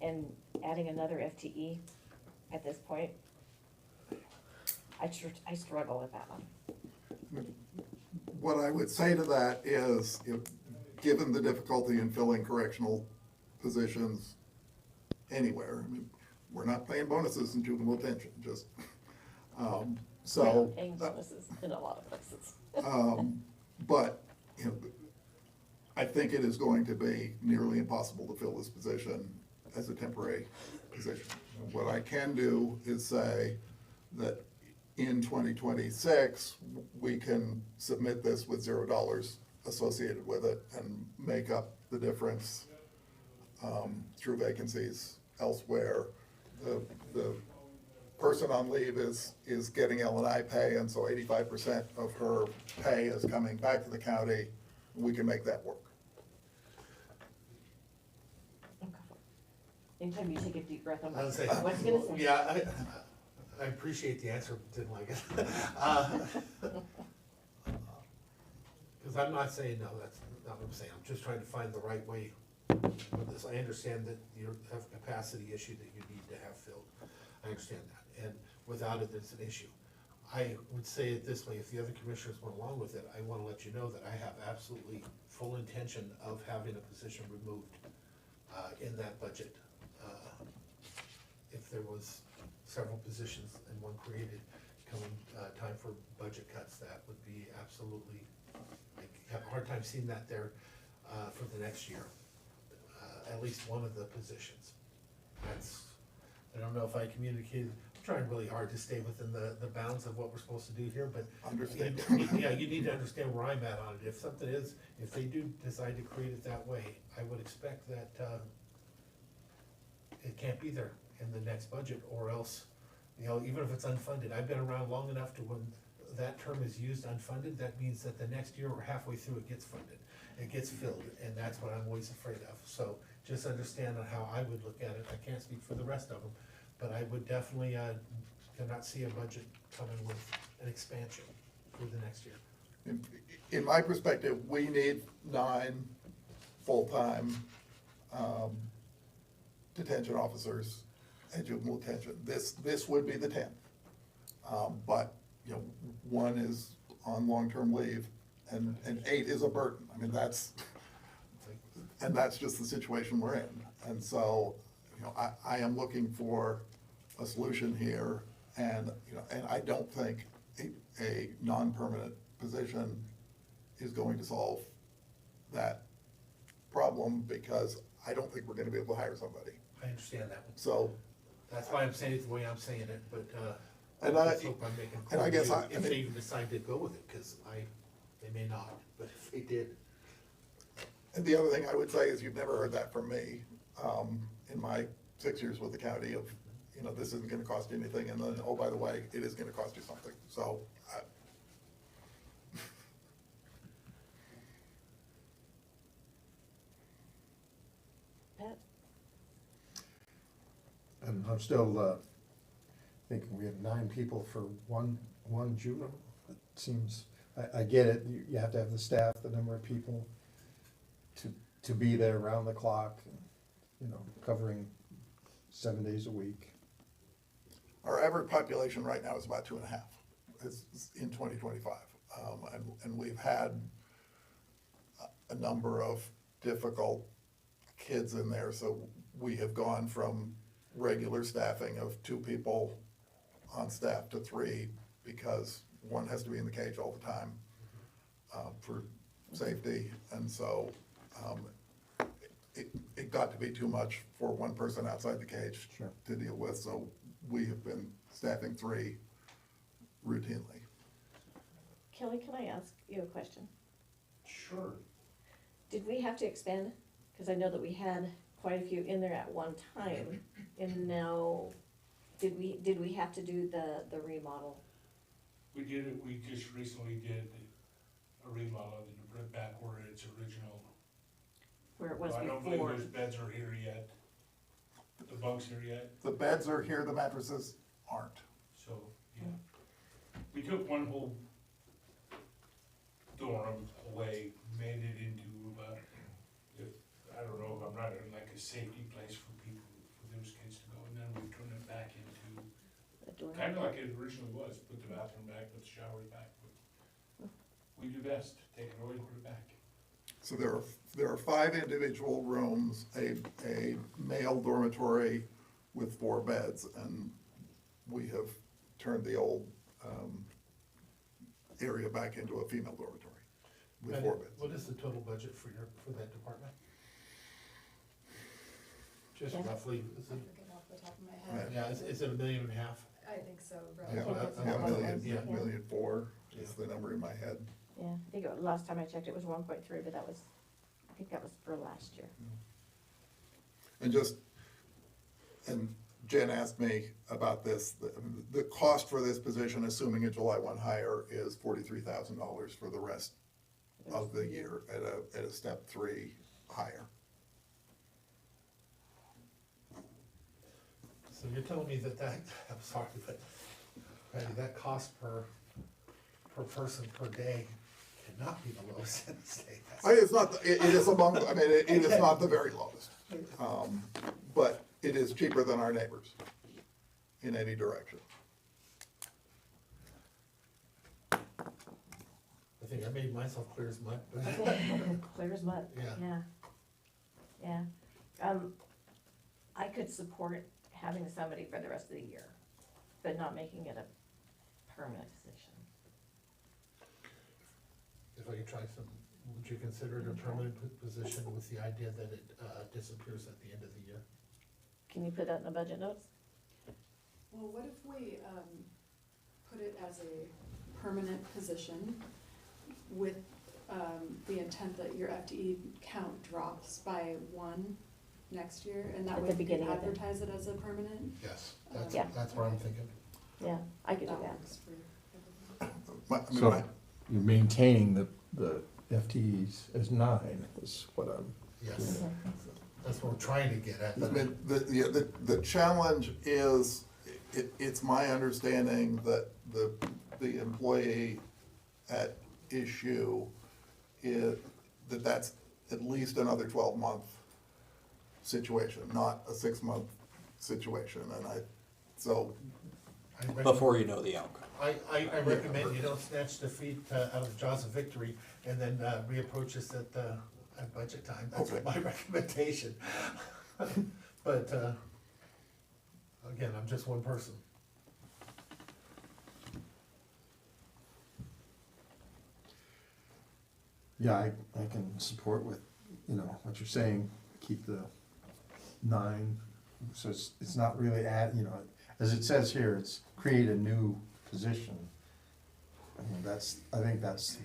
and adding another FTE at this point, I struggle with that one. what I would say to that is, given the difficulty in filling correctional positions anywhere, I mean, we're not paying bonuses in juvenile detention, just, so. We're paying bonuses in a lot of places. But, I think it is going to be nearly impossible to fill this position as a temporary position. What I can do is say that in 2026, we can submit this with $0 associated with it and make up the difference through vacancies elsewhere. The person on leave is getting L&I pay, and so 85% of her pay is coming back to the county. We can make that work. Anytime you take a deep breath, I'm I was like, saying, what's he gonna say? yeah, I appreciate the answer, but didn't like it. Because I'm not saying no, that's not what I'm saying. I'm just trying to find the right way with this. I understand that you have a capacity issue that you need to have filled. I understand that. And without it, it's an issue. I would say it this way, if the other commissioners went along with it, I want to let you know that I have absolutely full intention of having a position removed in that budget. If there was several positions and one created coming time for budget cuts, that would be absolutely, I have a hard time seeing that there for the next year. At least one of the positions. That's, I don't know if I communicated, trying really hard to stay within the bounds of what we're supposed to do here, but. Understand. Yeah, you need to understand where I'm at on it. If they do decide to create it that way, I would expect that, it can't be there in the next budget, or else, even if it's unfunded. I've been around long enough to when that term is used unfunded, that means that the next year or halfway through it gets funded. It gets filled, and that's what I'm always afraid of. So just understand on how I would look at it. I can't speak for the rest of them, but I would definitely, cannot see a budget coming with an expansion for the next year. In my perspective, we need 9 full-time detention officers and juvenile detention. This would be the 10th. But, 1 is on long-term leave and 8 is a burden. I mean, that's just the situation we're in. And so, I am looking for a solution here, and, and I don't think a non-permanent position is going to solve that problem, because I don't think we're gonna be able to hire somebody. I understand that one. So, That's why I'm saying it the way I'm saying it, but, And let's hope I'm making and I clear guess to you I if mean- they even decide to go with it, cause they may not, but if they did. and the other thing I would say is, you've never heard that from me, in my 6 years with the county of, this isn't gonna cost you anything, and then, oh, by the way, it is gonna cost you something. So, Pat? And I'm still, thinking we have 9 people for one juvenile. It seems, I get it, you have to have the staff, the number of people to be there around the clock, covering 7 days a week. our average population right now is about 2.5, it's in 2025. And we've had a number of difficult kids in there, so we have gone from regular staffing of 2 people on staff to 3, because 1 has to be in the cage all the time for safety. And so it got to be too much for 1 person outside the cage to deal with, so we have been staffing 3 routinely. Kelly, can I ask you a question? Sure. Did we have to expand? Because I know that we had quite a few in there at one time, and now, did we have to do the remodel? We did it, we just recently did a remodel of it back where it's original. Where it was I don't believe before? those beds are here yet, the bunks here yet, The beds are here, the mattresses aren't. so, yeah. We took one whole dorm away, made it into, I don't know if I'm right, like a safety place for people, for those kids to go, and then we turned it back into, The door? kinda like it originally was, put the bathroom back, put the showers back, but we do best, take it away and put it back. So there are 5 individual rooms, a male dormitory with 4 beds, and we have turned the old area back into a female dormitory with And 4 beds. what is the total budget for that department? Just Yeah. roughly, is it, Off the top of my head. yeah, is it $1.5 million? I think so, Yeah, think that's yeah, about million, right. yeah, Yeah. 1,400,000 is the number in my head. Yeah, I think last time I checked, it was 1.3, but I think that was for last year. And Jen asked me about this, the cost for this position, assuming a July 1 hire, is $43,000 for the rest of the year at a step 3 hire. So you're telling me that, I'm sorry, but Patty, that cost per person per day cannot be the lowest in the state. It's not, it is among, I mean, it is not the very lowest. But it is cheaper than our neighbors in any direction. I think I made myself clear as mud. Clear as mud. Yeah. Yeah. I could support having somebody for the rest of the year, but not making it a permanent position. If I could try some, would you consider it a permanent position with the idea that it disappears at the end of the year? Can you put that in the budget notes? Well, what if we, put it as a permanent position with, the intent that your FTE count drops by 1 next year, and that At the way we can beginning of it. advertise it as a permanent? Yes, Yeah. that's what I'm thinking. Yeah, I could do that. works for everyone. So you're maintaining the FTEs as 9 is what I'm. Yes, that's what we're trying to get at. I mean, the challenge is, it's my understanding that the employee at issue is, that's at least another 12-month situation, not a 6-month situation, and Before you know the outcome. I recommend you don't snatch defeat out of the jaws of victory and then reapproach us at budget time. That's Okay. my recommendation. But, again, I'm just one person. Yeah, I can support with, what you're saying, keep the 9, so it's not really as it says here, it's create a new position. I mean, I think that's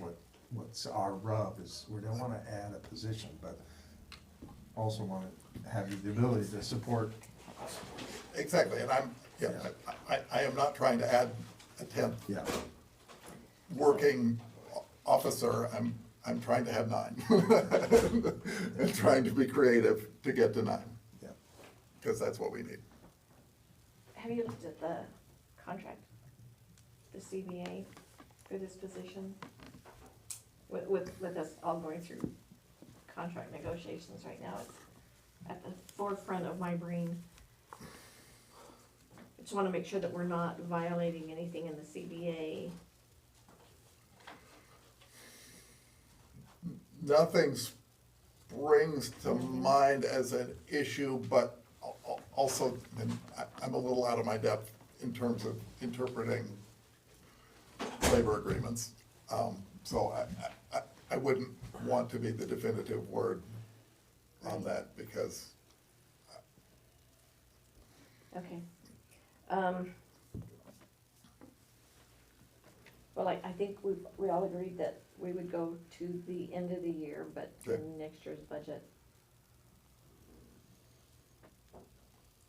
what's our rub, is we don't wanna add a position, but also wanna have the ability to support. exactly, and I am not trying to add a 10th Yeah. working officer, I'm trying to have 9. And trying to be creative to get to 9. Yeah. Because that's what we need. Have you looked at the contract, the CBA for this position? With us all going through contract negotiations right now, it's at the forefront of my brain. I just wanna make sure that we're not violating anything in the CBA. Nothing springs to mind as an issue, but also, and I'm a little out of my depth in terms of interpreting labor agreements. So I wouldn't want to be the definitive word on that, because Okay. Well, I think we all agreed that we would go to the end of the year, but Okay. in next year's budget,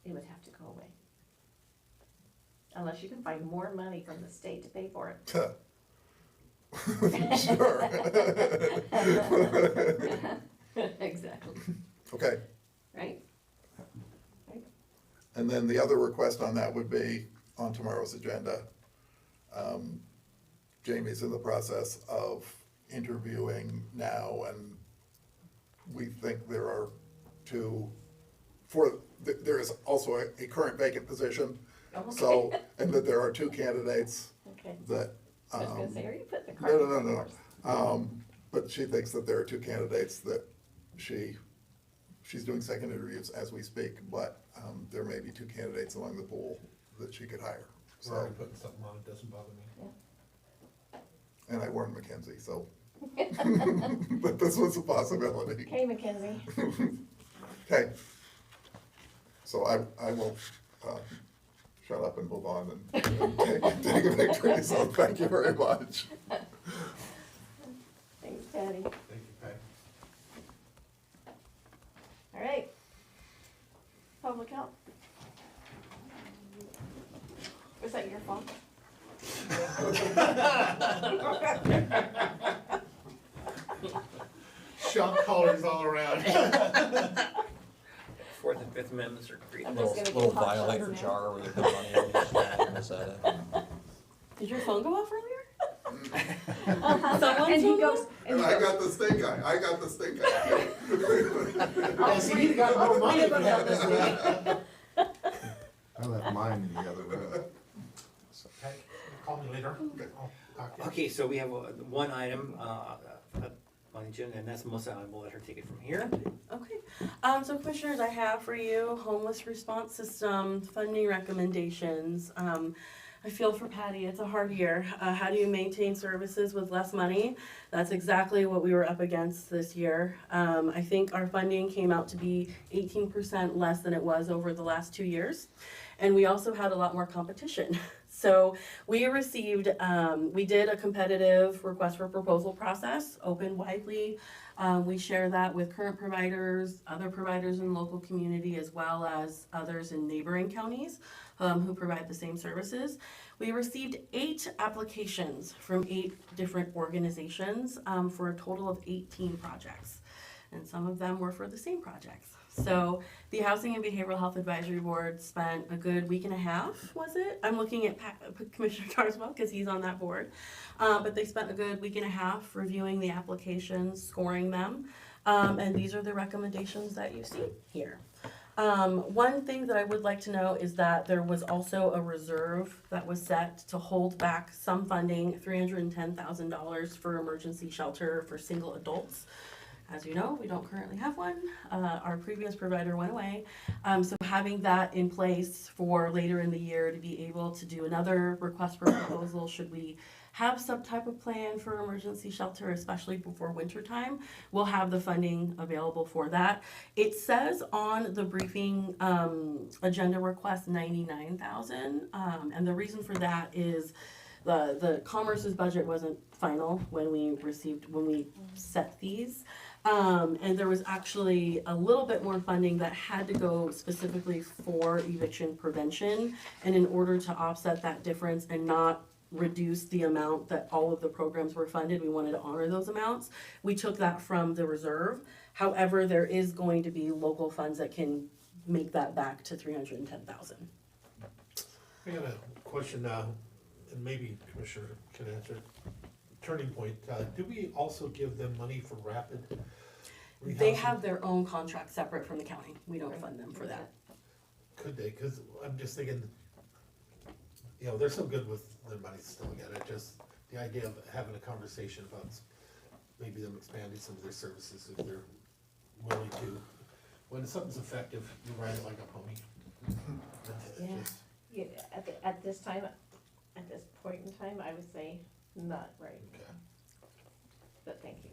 it would have to go away. Unless you can find more money from the state to pay for it. sure. Exactly, Okay, right? and then the other request on that would be on tomorrow's agenda. Jamie's in the process of interviewing now, and we think there are there is also a current vacant position. So, and that there are 2 candidates Okay, that. I was gonna say, are you putting the cart before the horse? No. But she thinks that there are 2 candidates that she's doing second interviews as we speak, but there may be 2 candidates along the pool that she could hire. We're already So, putting something on, it doesn't bother me. and I warned Mackenzie, so. But this was a possibility. Okay, Mackenzie. Okay. So I will shut up and move on and take a victory, so thank you very much. Thanks, Patty. Thank you, Pat. All right. Public health. Was that your fault? Shock collars all around. Fourth and Fifth Amendments are great. I'm just gonna Little get hot shots violator now. jar where you put money in. Is that it? Did your phone go off earlier? And he goes, And I got the stink eye, Oh, see, he got more money if it happened this way. I left mine in the other room. Okay, call me later. I'll talk to you. Okay, so we have one item on the agenda, and that's Melissa. I will let her take it from here. Okay, so commissioners, I have for you homeless response system funding recommendations. I feel for Paddy. It's a hard year. How do you maintain services with less money? That's exactly what we were up against this year. I think our funding came out to be 18% less than it was over the last 2 years. And we also had a lot more competition. So we received, we did a competitive request for proposal process, open widely. We share that with current providers, other providers in the local community, as well as others in neighboring counties who provide the same services. We received 8 applications from 8 different organizations for a total of 18 projects. And some of them were for the same projects. So the Housing and Behavioral Health Advisory Board spent a good week and a half, was it? I'm looking at Commissioner Carswell because he's on that board. But they spent a good week and a half reviewing the applications, scoring them. And these are the recommendations that you see here. One thing that I would like to know is that there was also a reserve that was set to hold back some funding, $310,000 for emergency shelter for single adults. As you know, we don't currently have one. Our previous provider went away. So having that in place for later in the year to be able to do another request for proposal, should we have some type of plan for emergency shelter, especially before winter time, we'll have the funding available for that. It says on the briefing agenda request 99,000, and the reason for that is the Commerce's budget wasn't final when we set these. And there was actually a little bit more funding that had to go specifically for eviction prevention. And in order to offset that difference and not reduce the amount that all of the programs were funded, we wanted to honor those amounts. We took that from the reserve. However, there is going to be local funds that can make that back to 310,000. I got a question, and maybe Commissioner can answer. Turning Point, do we also give them money for rapid rehousing? They have their own contract separate from the county. We don't fund them for that. Could they? Because I'm just thinking, you know, they're so good with their money still yet. It just, the idea of having a conversation about maybe them expanding some of their services if they're willing to. When something's effective, you ride it like a pony. Yeah, at this time, at this point in time, I would say not right. Okay. But thank you.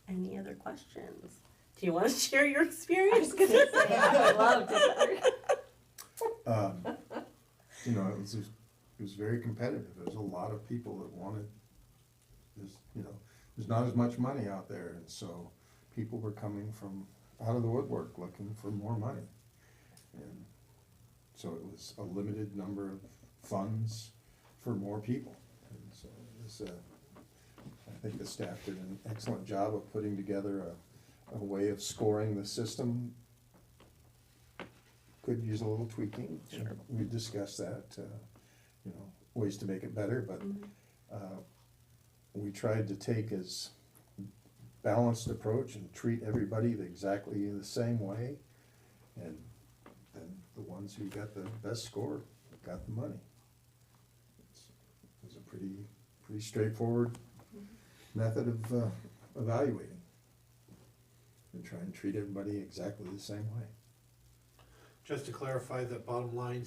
Any other questions? Do you want to share your I was experience? gonna say, I would love to. You know, it was very competitive. There's a lot of people that wanted this, you know, there's not as much money out there, and so people were coming from out of the woodwork looking for more money. And so it was a limited number of funds for more people. And so it was, I think the staff did an excellent job of putting together a way of scoring the system. Could use a little tweaking. Sure. We discussed that, you know, ways to make it better, but we tried to take as balanced approach and treat everybody exactly the same way. And then the ones who got the best score got the money. It was a pretty straightforward method of evaluating. And try and treat everybody exactly the same way. Just to clarify, the bottom line,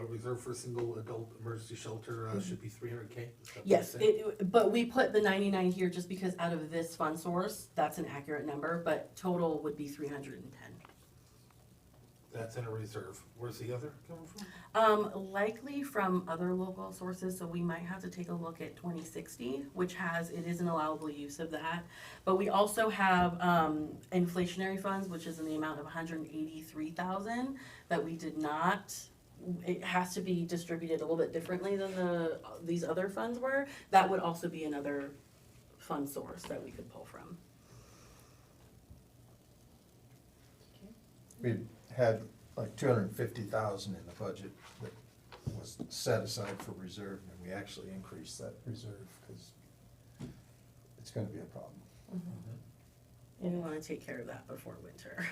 reserve for single adult emergency shelter should be $300K? Yes, but we put the 99 here just because out of this fund source, that's an accurate number, but total would be 310. That's in a reserve. Where's the other coming from? Likely from other local sources, so we might have to take a look at 2060, which it is an allowable use of that. But we also have inflationary funds, which is in the amount of $183,000 that we did not. It has to be distributed a little bit differently than these other funds were. That would also be another fund source that we could pull from. We had like 250,000 in the budget that was set aside for reserve, and we actually increased that reserve because it's gonna be a problem. And we want to take care of that before winter.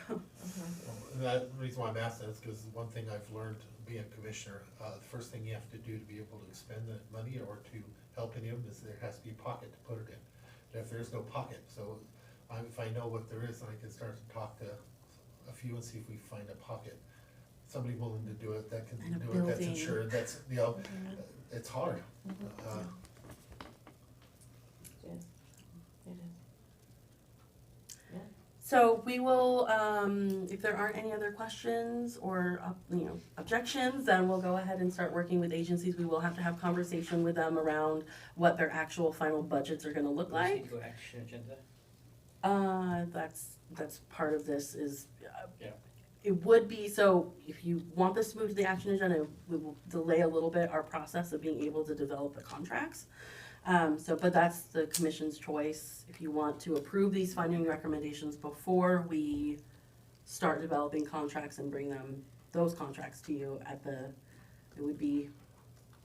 The reason why I'm asking is because one thing I've learned being a commissioner, the first thing you have to do to be able to expend the money or to help anyone is there has to be a pocket to put it in. And if there's no pocket, so if I know what there is, I can start to talk to a few and see if we find a pocket. somebody willing to do it, that can And a do it, that's building. insured, that's, you know, it's hard. It is. It is. So we will, if there aren't any other questions or, objections, then we'll go ahead and start working with agencies. We will have to have conversation with them around what their actual final budgets are gonna look We just like. need to go action agenda. That's part of this is, Yeah. it would be, so if you want this to move to the action agenda, we will delay a little bit our process of being able to develop the contracts. But that's the commission's choice. If you want to approve these funding recommendations before we start developing contracts and bring those contracts to you it would be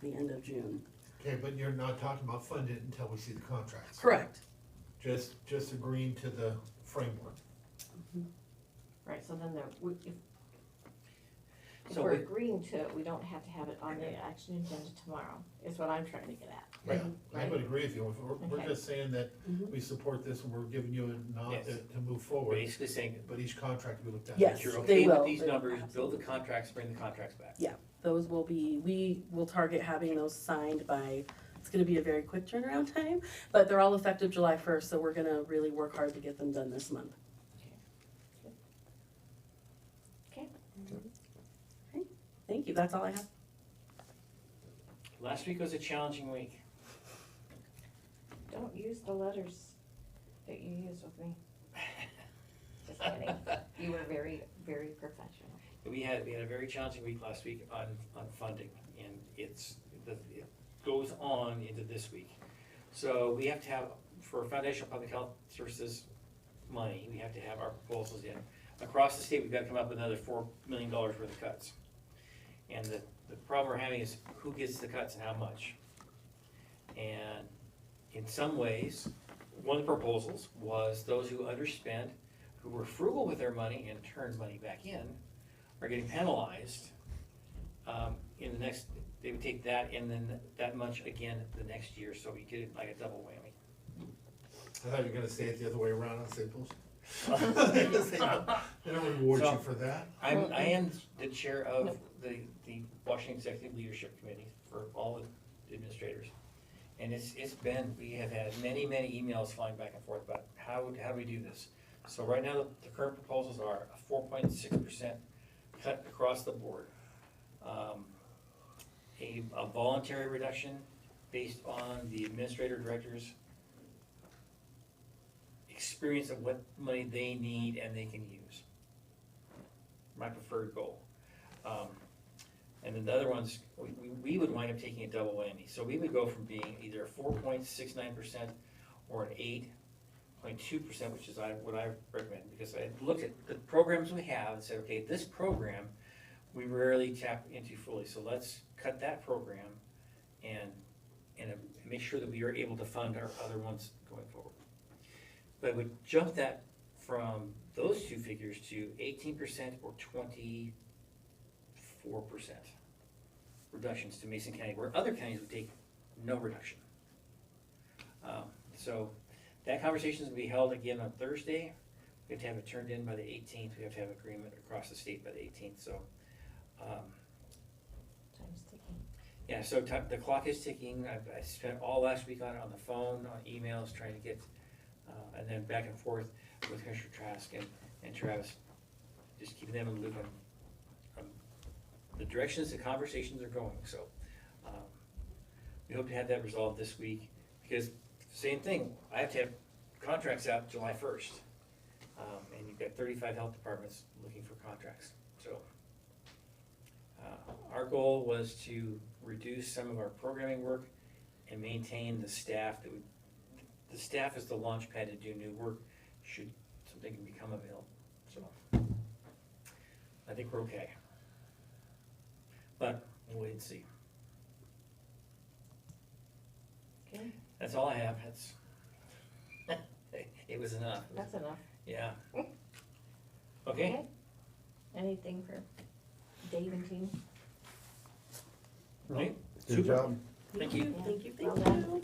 the end of June. Okay, but you're not talking about funding it until we see the contracts. Correct. Just agreeing to the framework. Right, so then if So we're we- agreeing to it, we don't have to have it on the action agenda tomorrow, is what I'm trying to get at. Yeah, I Right? would agree with you. We're Okay. just saying that Mhm. we support this and we're giving you a nod Yes. to move forward. Basically saying, But each contract we looked at. Yes, you're they okay with will. these They will, numbers, build the absolutely. contracts, bring the contracts back. Yeah, those will be, we will target having those signed by, it's gonna be a very quick turnaround time, but they're all effective July 1st, so we're gonna really work hard to get them done this month. Okay. Okay, thank you, that's all I have. Last week was a challenging week. Don't use the letters that you use with me. Just kidding. You were very, very professional. We had a very challenging week last week on funding, and it goes on into this week. So we have to have, for foundational public health services money, we have to have our proposals in. Across the state, we've got to come up with another $4 million worth of cuts. And the problem we're having is who gets the cuts and how much. And in some ways, one of the proposals was those who underspent, who were frugal with their money and turned money back in, are getting penalized in the next, they would take that and then that much again the next year, so we get it like a double whammy. I thought you were gonna say it the other way around and say bullshit. They don't reward you for that. I am the chair of the Washington Executive Leadership Committee for all the administrators. And it's been, we have had many emails flying back and forth about how do we do this. So right now, the current proposals are a 4.6% cut across the board. A voluntary reduction based on the administrator director's experience of what money they need and they can use. My preferred goal. And then the other ones, we would wind up taking a double whammy. So we would go from being either a 4.69% or an 8.2%, which is what I recommend, because I looked at the programs we have and said, okay, this program we rarely tap into fully, so let's cut that program and make sure that we are able to fund our other ones going forward. But it would jump that from those two figures to 18% or 24% reductions to Mason County, where other counties would take no reduction. So that conversation is going to be held again on Thursday. We have to have it turned in by the 18th. We have to have agreement across the state by the 18th. So, Time's ticking. yeah. So the clock is ticking. I spent all last week on it, on the phone, on emails, trying to get, and then back and forth with Commissioner Trask and Travis, just keeping them in the loop on the directions the conversations are going. So we hope to have that resolved this week, because same thing, I have to have contracts out July 1st. And you've got 35 health departments looking for contracts. So our goal was to reduce some of our programming work and maintain the staff the staff is the launch pad to do new work should something become available. So I think we're okay. But we'll wait and see. Okay, That's all I have. It was enough. that's enough. Yeah. Okay. Anything for Dave and team? Right. Good job. Thank you. Thank you, Well thank done. you.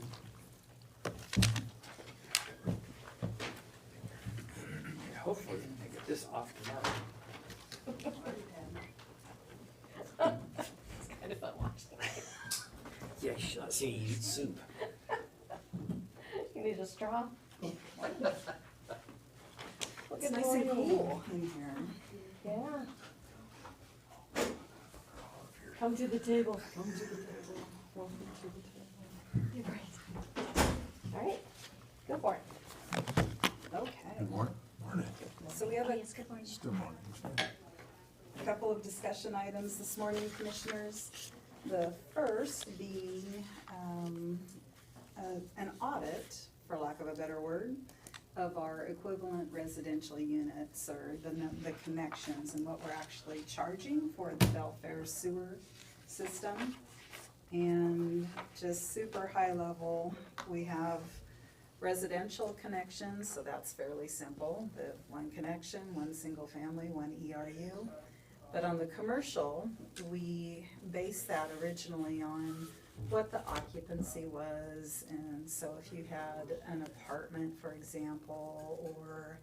Hopefully I get this off tomorrow. Yeah, you should not see you eat soup. You need a straw? It's nice and cool in here. Yeah. Come to the table. Come to the table. Welcome to the table. You're right. All right, go for it. Okay. Good morning. Morning. So we have a Good morning. Still morning. couple of discussion items this morning, commissioners. The first being an audit, for lack of a better word, of our equivalent residential units, or the connections, and what we're actually charging for the Belfair sewer system. And just super high level, we have residential connections, so that's fairly simple. The one connection, one single family, one ERU. But on the commercial, we based that originally on what the occupancy was. And so if you had an apartment, for example, or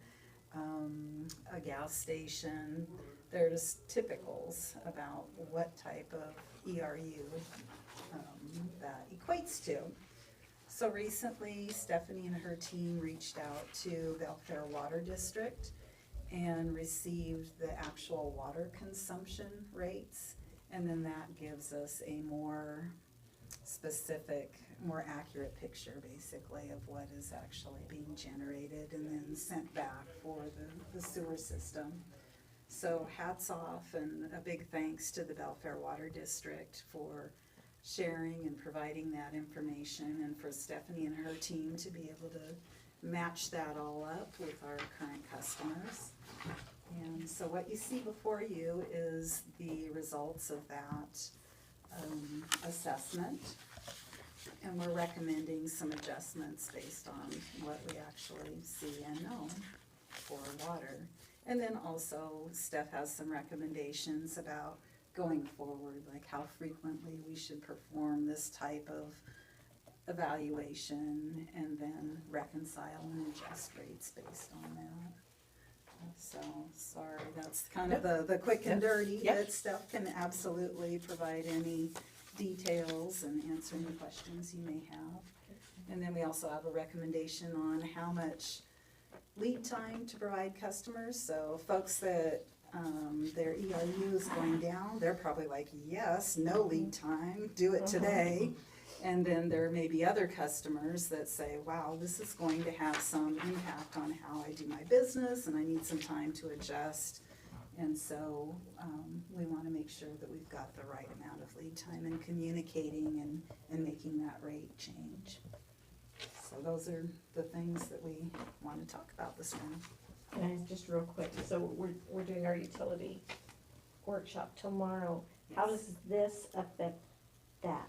a gas station, there's typicals about what type of ERU that equates to. So recently, Stephanie and her team reached out to Belfair Water District and received the actual water consumption rates, and then that gives us a more specific, more accurate picture, basically, of what is actually being generated and then sent back for the sewer system. So hats off and a big thanks to the Belfair Water District for sharing and providing that information, and for Stephanie and her team to be able to match that all up with our current customers. And so what you see before you is the results of that assessment. And we're recommending some adjustments based on what we actually see and know for water. And then also Steph has some recommendations about going forward, like how frequently we should perform this type of evaluation, and then reconcile and adjust rates based on that. So, sorry, that's kind of the quick and dirty, but Steph can absolutely provide any details and answer any questions you may have. And then we also have a recommendation on how much lead time to provide customers. So folks that their ERU is going down, they're probably like, yes, no lead time, do it today. And then there may be other customers that say, wow, this is going to have some impact on how I do my business, and I need some time to adjust. And so we want to make sure that we've got the right amount of lead time in communicating and making that rate change. So those are the things that we want to talk about this morning. And just real quick, so we're doing our utility workshop tomorrow. How does this affect that?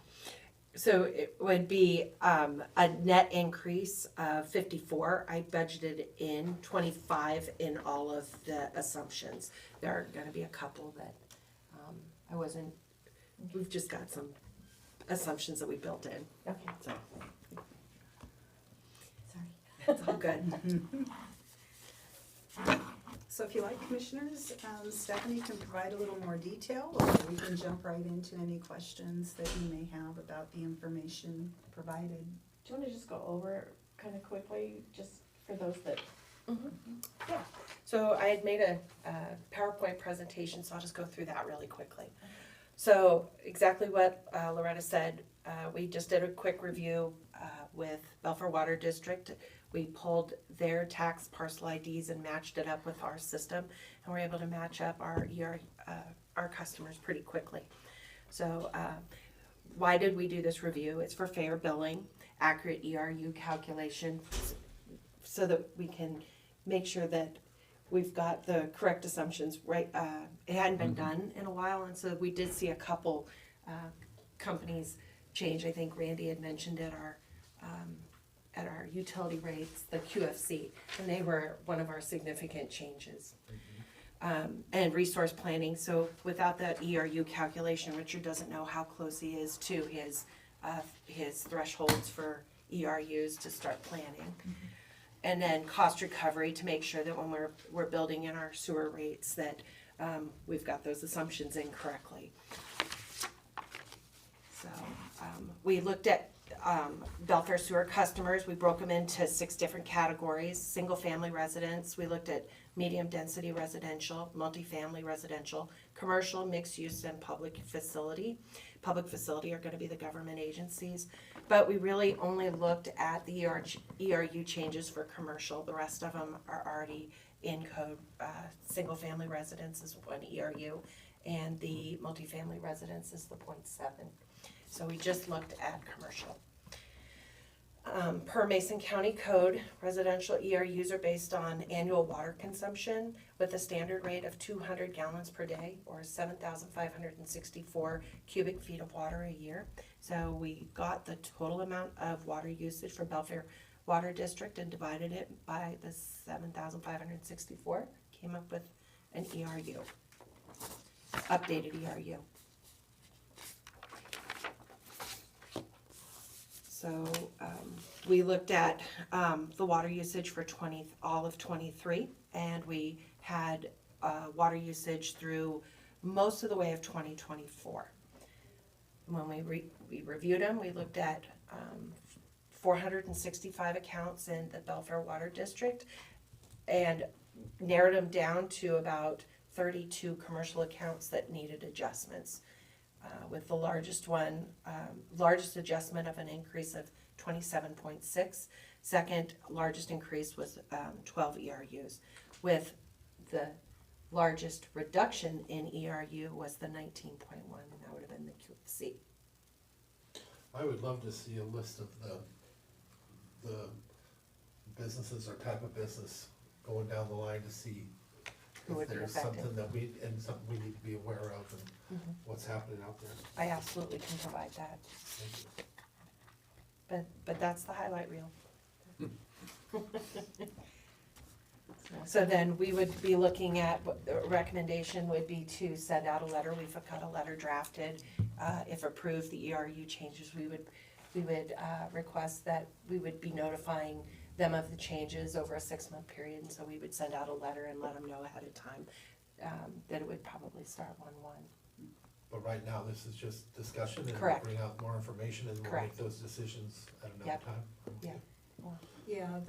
So it would be a net increase of 54. I budgeted in 25 in all of the assumptions. There are going to be a couple that I wasn't, we've just got some assumptions that we built in. Okay. So Sorry. it's all good. So if you like, commissioners, Stephanie can provide a little more detail, or we can jump right into any questions that you may have about the information provided. Do you want to just go over it kind of quickly, just for those that? Yeah. So I had made a PowerPoint presentation, so I'll just go through that really quickly. So exactly what Loretta said, we just did a quick review with Belfair Water District. We pulled their tax parcel IDs and matched it up with our system, and we're able to match up our customers pretty quickly. So why did we do this review? It's for fair billing, accurate ERU calculation, so that we can make sure that we've got the correct assumptions right. It hadn't been done in a while, and so we did see a couple companies change. I think Randy had mentioned at our utility rates, the QFC, and they were one of our significant changes. And resource planning, so without that ERU calculation, Richard doesn't know how close he is to his thresholds for ERUs to start planning. And then cost recovery, to make sure that when we're building in our sewer rates that we've got those assumptions in correctly. So We looked at Belfair sewer customers. We broke them into 6 different categories. Single-family residents, we looked at medium-density residential, multifamily residential, commercial, mixed-use, and public facility. Public facility are gonna be the government agencies. But we really only looked at the ERU changes for commercial. The rest of them are already in code. Single-family residence is 1 ERU, and the multifamily residence is the 0.7. So we just looked at commercial. Per Mason County Code, residential ERUs are based on annual water consumption with a standard rate of 200 gallons per day, or 7,564 cubic feet of water a year. So we got the total amount of water usage for Belfair Water District and divided it by the 7,564, came up with an ERU, updated ERU. So we looked at the water usage for all of 23, and we had water usage through most of the way of 2024. When we reviewed them, we looked at 465 accounts in the Belfair Water District and narrowed them down to about 32 commercial accounts that needed adjustments. With the largest adjustment of an increase of 27.6. Second largest increase was 12 ERUs. With the largest reduction in ERU was the 19.1, and that would have been the C. I would love to see a list of the businesses or type of business going down the line to see Who would if be there's affected. something something we need to be aware of and what's happening out there. I absolutely can provide that. Thank you. But that's the highlight reel. So then we would be looking at, what the recommendation would be to send out a letter. We've got a letter drafted. If approved, the ERU changes, we would request that we would be notifying them of the changes over a 6-month period. And so we would send out a letter and let them know ahead of time that it would probably start 1/1. But right now, this is just discussion and we'll Correct. bring out more information and we'll make Correct. those decisions at another Yep. time. Yeah. Yeah,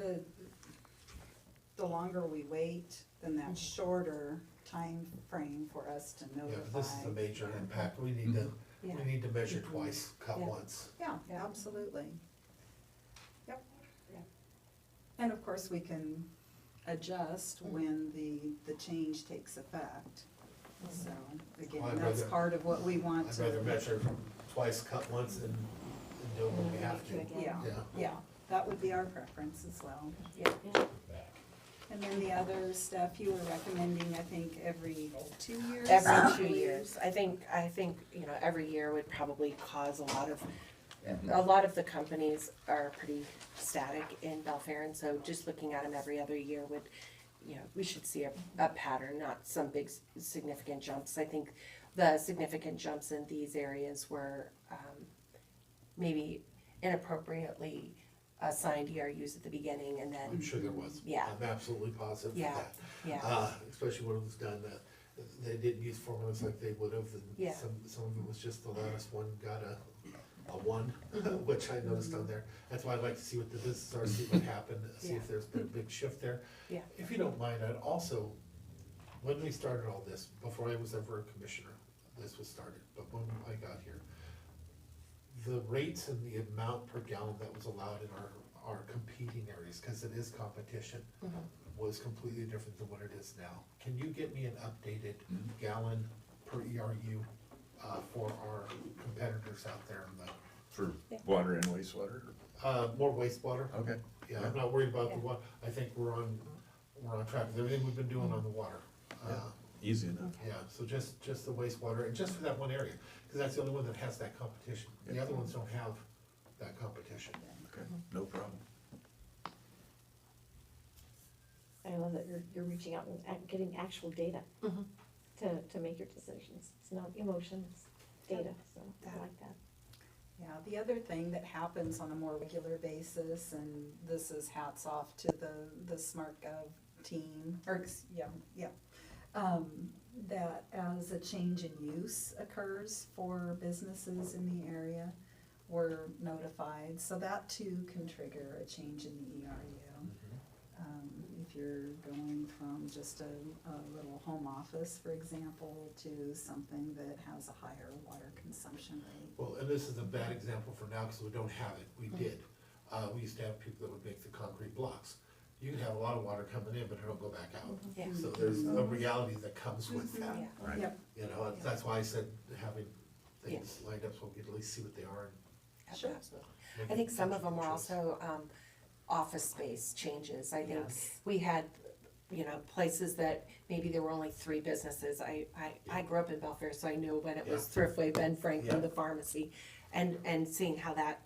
the longer we wait, then that shorter time frame for us to Yeah, notify. but this is a major impact. We need to, Yeah. we need to measure twice, cut Yeah. once. Yeah, Yeah. absolutely. Yep. Yeah. And of course, we can adjust when the change takes effect. So, again, Well, I'd that's rather- part of what we want I'd to. rather measure twice, cut once and do it when we have to. Yeah, Yeah. yeah, that would be our preference as well. Yeah. And then the other stuff you were recommending, I think, every 2 years? Every 2 years. I think, every year would probably cause a lot of the companies are pretty static in Belfair, and so just looking at them every other year would, we should see a pattern, not some big significant jumps. I think the significant jumps in these areas were maybe inappropriately assigned ERUs at the beginning, and then. I'm sure there was. Yeah. I'm absolutely positive of Yeah, that. yeah. Especially when it was done, they didn't use formulas like they would have, and Yeah. some of it was just the last one got a 1, which I noticed on there. That's why I'd like to see what the businesses are, see what happened, see if there's been a big shift there. Yeah. If you don't mind, I'd also, when we started all this, before I was ever a commissioner, this was started, but when I got here, the rates and the amount per gallon that was allowed in our competing areas, because it is competition, was completely different than what it is now. Can you get me an updated gallon per ERU for our competitors out there in the? For water and wastewater? More wastewater. Okay. Yeah, I'm not worried about the water. I think we're on track with everything we've been doing on the water. Easy enough. Yeah, so just the wastewater, and just for that one area, because that's the only one that has that competition. The other ones don't have that competition. Okay, no problem. I love that you're reaching out and getting actual data to make your decisions. It's not emotion, it's data, so I like that. Yeah, the other thing that happens on a more regular basis, and this is hats off to the SmartGov team, that as a change in use occurs for businesses in the area, were notified, so that too can trigger a change in the ERU. If you're going from just a little home office, for example, to something that has a higher water consumption rate. Well, and this is a bad example for now, because we don't have it, we did. We used to have people that would make the concrete blocks. You can have a lot of water coming in, but it'll go back out. Yeah. So there's a reality that comes with that. Yeah. Yep. You know, and that's why I said having things lined up so we can at least see what they are. Sure. Absolutely. and I think some of them were choice. also, office space changes. I think Yes. we had, you know, places that maybe there were only 3 businesses. I grew up in Belfair, so I knew when it was Thriftway, Ben Franklin, Yeah. the pharmacy, and seeing how that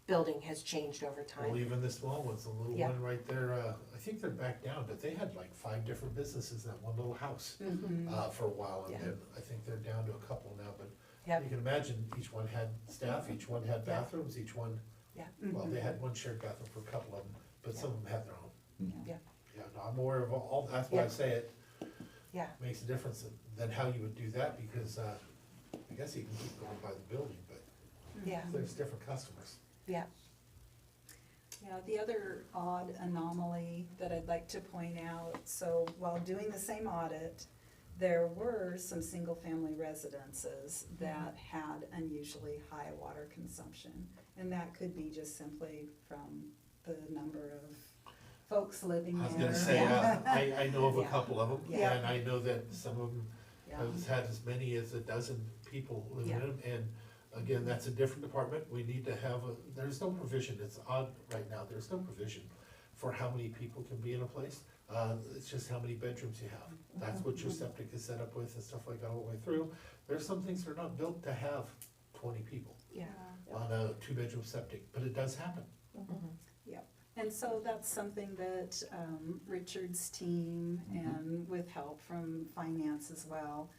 building has changed over time. Well, even this small one's, the little Yeah. one right there, I think they're back down, but they had like 5 different businesses in that one little house, for a while, and Yeah. then I think they're down to a couple now, but Yep. you can imagine, each one had staff, each one had bathrooms, each one, Yeah. well, they had one shared bathroom for a couple of them, but some of them had their own. Yeah. Yeah, no, I'm aware of all, that's why I Yeah. say it Yeah. makes a difference than how you would do that, because, I guess you can keep going by the building, but Yeah. there's different customers. Yeah. Yeah, the other odd anomaly that I'd like to point out, so while doing the same audit, there were some single-family residences that had unusually high water consumption. And that could be just simply from the number of folks living there. I was gonna say, I know of a Yeah. couple of them, Yeah. and I know that some of them Yeah. have had as many as a dozen people living in Yeah. them, and again, that's a different department, we need to have there's no provision, it's odd right now, there's no provision for how many people can be in a place, it's just how many bedrooms you have. That's what your septic is set up with and stuff like that all the way through. There's some things that are not built to have 20 people Yeah. on a 2-bedroom septic, but it does happen. Yep, and so that's something that Richard's team and with help from finance as well,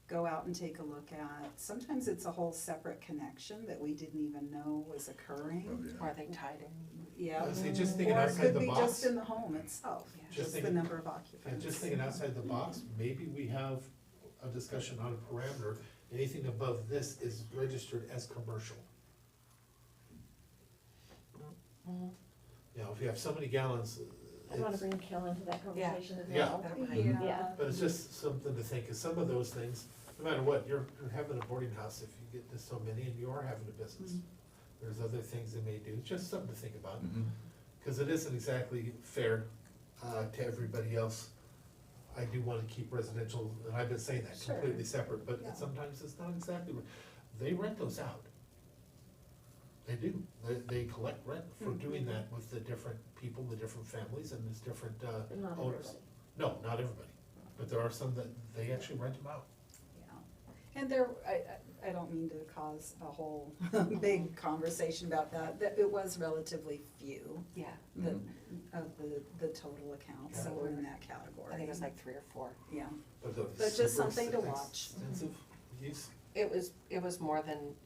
go out and take a look at. Sometimes it's a whole separate connection that we didn't even know was occurring. Or they tied it. Yeah. See, just thinking Or it outside could the be box. just in the home itself, Yeah. Just just the thinking- number of And occupants. just thinking outside the box, maybe we have a discussion on a parameter, anything above this is registered as commercial. You know, if you have so many gallons, I wanna it's, bring Kel into that Yeah. conversation as Yeah. well. Yeah. but it's just something to think, cause some of those things, no matter what, you're having a boarding house if you get to so many and you are having a business. There's other things they may do, just something to think about, cause it isn't exactly fair, to everybody else. I do wanna keep residential, and I've been saying that, Sure. completely separate, but Yeah. sometimes it's not exactly, they rent those out. They do, they collect rent for doing that with the different people, the different families, and there's different, But not owners. everybody. No, not everybody, but there are some that they actually rent them out. Yeah. And there, I don't mean to cause a whole big conversation about that it was relatively few Yeah. of the total accounts that were in that category. I think it was like 3 or 4. Yeah, But the But just super something to watch. Extensive use, It was more than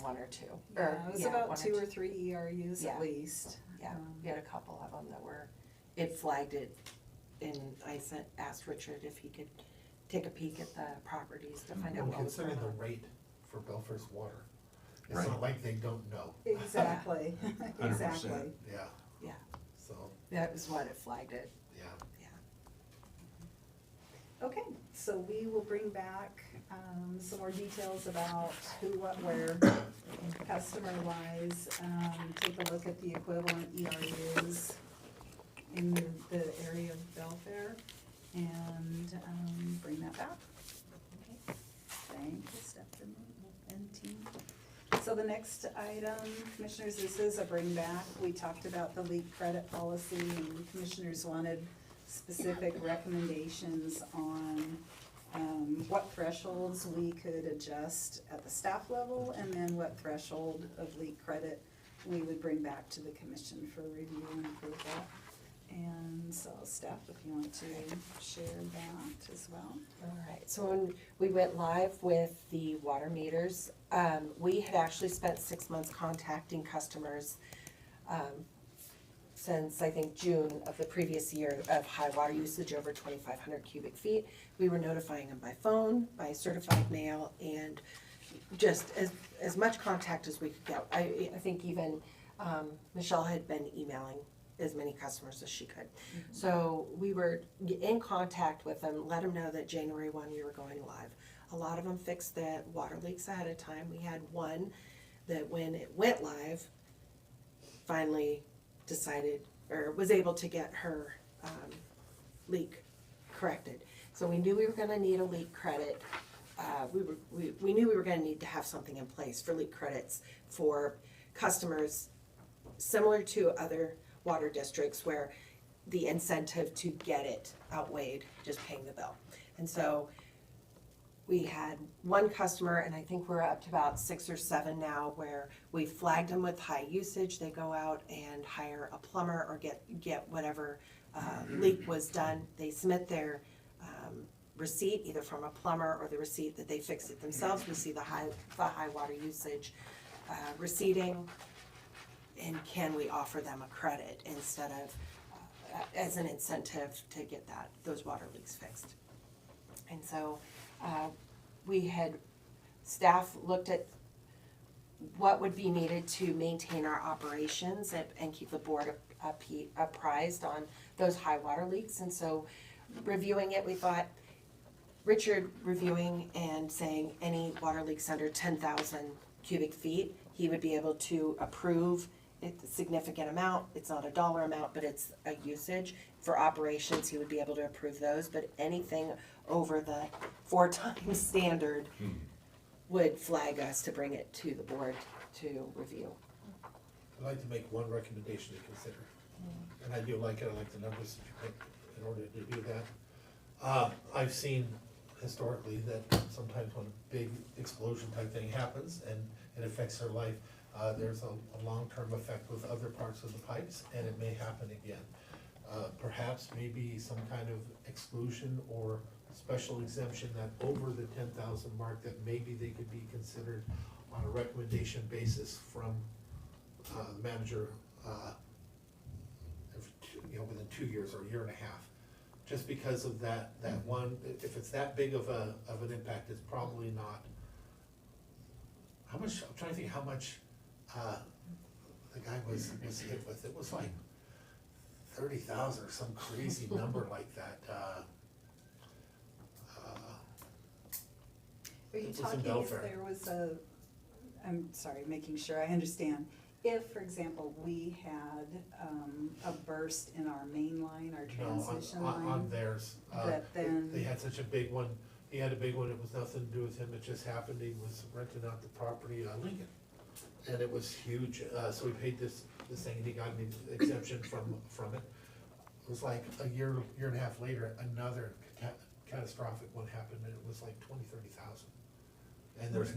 1 or 2. yeah, it was yeah, about 1 or 2 or 3 ERUs Yeah. at least. Yeah, we had a couple of them that were, it flagged it, and I asked Richard if he could take a peek at the properties to find out well, what was going considering the on. rate for Belfair's water, it's Right. not like they don't know, Exactly, 100%. exactly. yeah, Yeah, so, that was what it flagged it, yeah. yeah. Okay, so we will bring back some more details about who, what, where, customer-wise. Take a look at the equivalent ERUs in the area of Belfair and bring that back. Okay. Thank you, Stephanie and team. So the next item, commissioners, this is a bring back. We talked about the leak credit policy and commissioners wanted specific recommendations on what thresholds we could adjust at the staff level and then what threshold of leak credit we would bring back to the commission for review and approval. And so staff, if you want to share that as well. All right, so when we went live with the water meters, we had actually spent 6 months contacting customers since, I think, June of the previous year of high water usage over 2,500 cubic feet. We were notifying them by phone, by certified mail, and just as much contact as we could get. I think even Michelle had been emailing as many customers as she could. So we were in contact with them, let them know that January 1 we were going live. A lot of them fixed the water leaks ahead of time. We had one that when it went live, finally decided or was able to get her leak corrected. So we knew we were gonna need a leak credit. We knew we were gonna need to have something in place for leak credits for customers similar to other water districts where the incentive to get it outweighed just paying the bill. And so we had one customer, and I think we're up to about 6 or 7 now, where we flagged them with high usage. They go out and hire a plumber or get whatever leak was done. They submit their receipt, either from a plumber or the receipt that they fixed it themselves. We see the high water usage receipting, and can we offer them a credit instead of as an incentive to get those water leaks fixed. And so staff looked at what would be needed to maintain our operations and keep the board apprised on those high water leaks. And so reviewing it, we thought Richard reviewing and saying any water leaks under 10,000 cubic feet, he would be able to approve it's a significant amount. It's not a dollar amount, but it's a usage. For operations, he would be able to approve those, but anything over the 4 times standard would flag us to bring it to the board to review. I'd like to make one recommendation to consider, and I do like it, I like the numbers that you picked in order to do that. I've seen historically that sometimes when a big explosion type thing happens and it affects her life, there's a long-term effect with other parts of the pipes, and it may happen again. Perhaps maybe some kind of exclusion or special exemption that over the 10,000 mark, that maybe they could be considered on a recommendation basis from the manager, within 2 years or a year and a half. Just because of that one, if it's that big of an impact, it's probably not. How much, I'm trying to think how much the guy was hit with. It was like 30,000 or some crazy number like that. Are you It was in talking if Belfair. there was I'm sorry, making sure I understand. If, for example, we had a burst in our main line, our transmission line? On theirs. That then. They had such a big one. He had a big one. It was nothing to do with him. It just happened. He was renting out the property on Lincoln. And it was huge. So we paid this thing, and he got an exemption from it. It was like a year and a half later, another catastrophic one happened, and it was like 20,000-30,000. And there's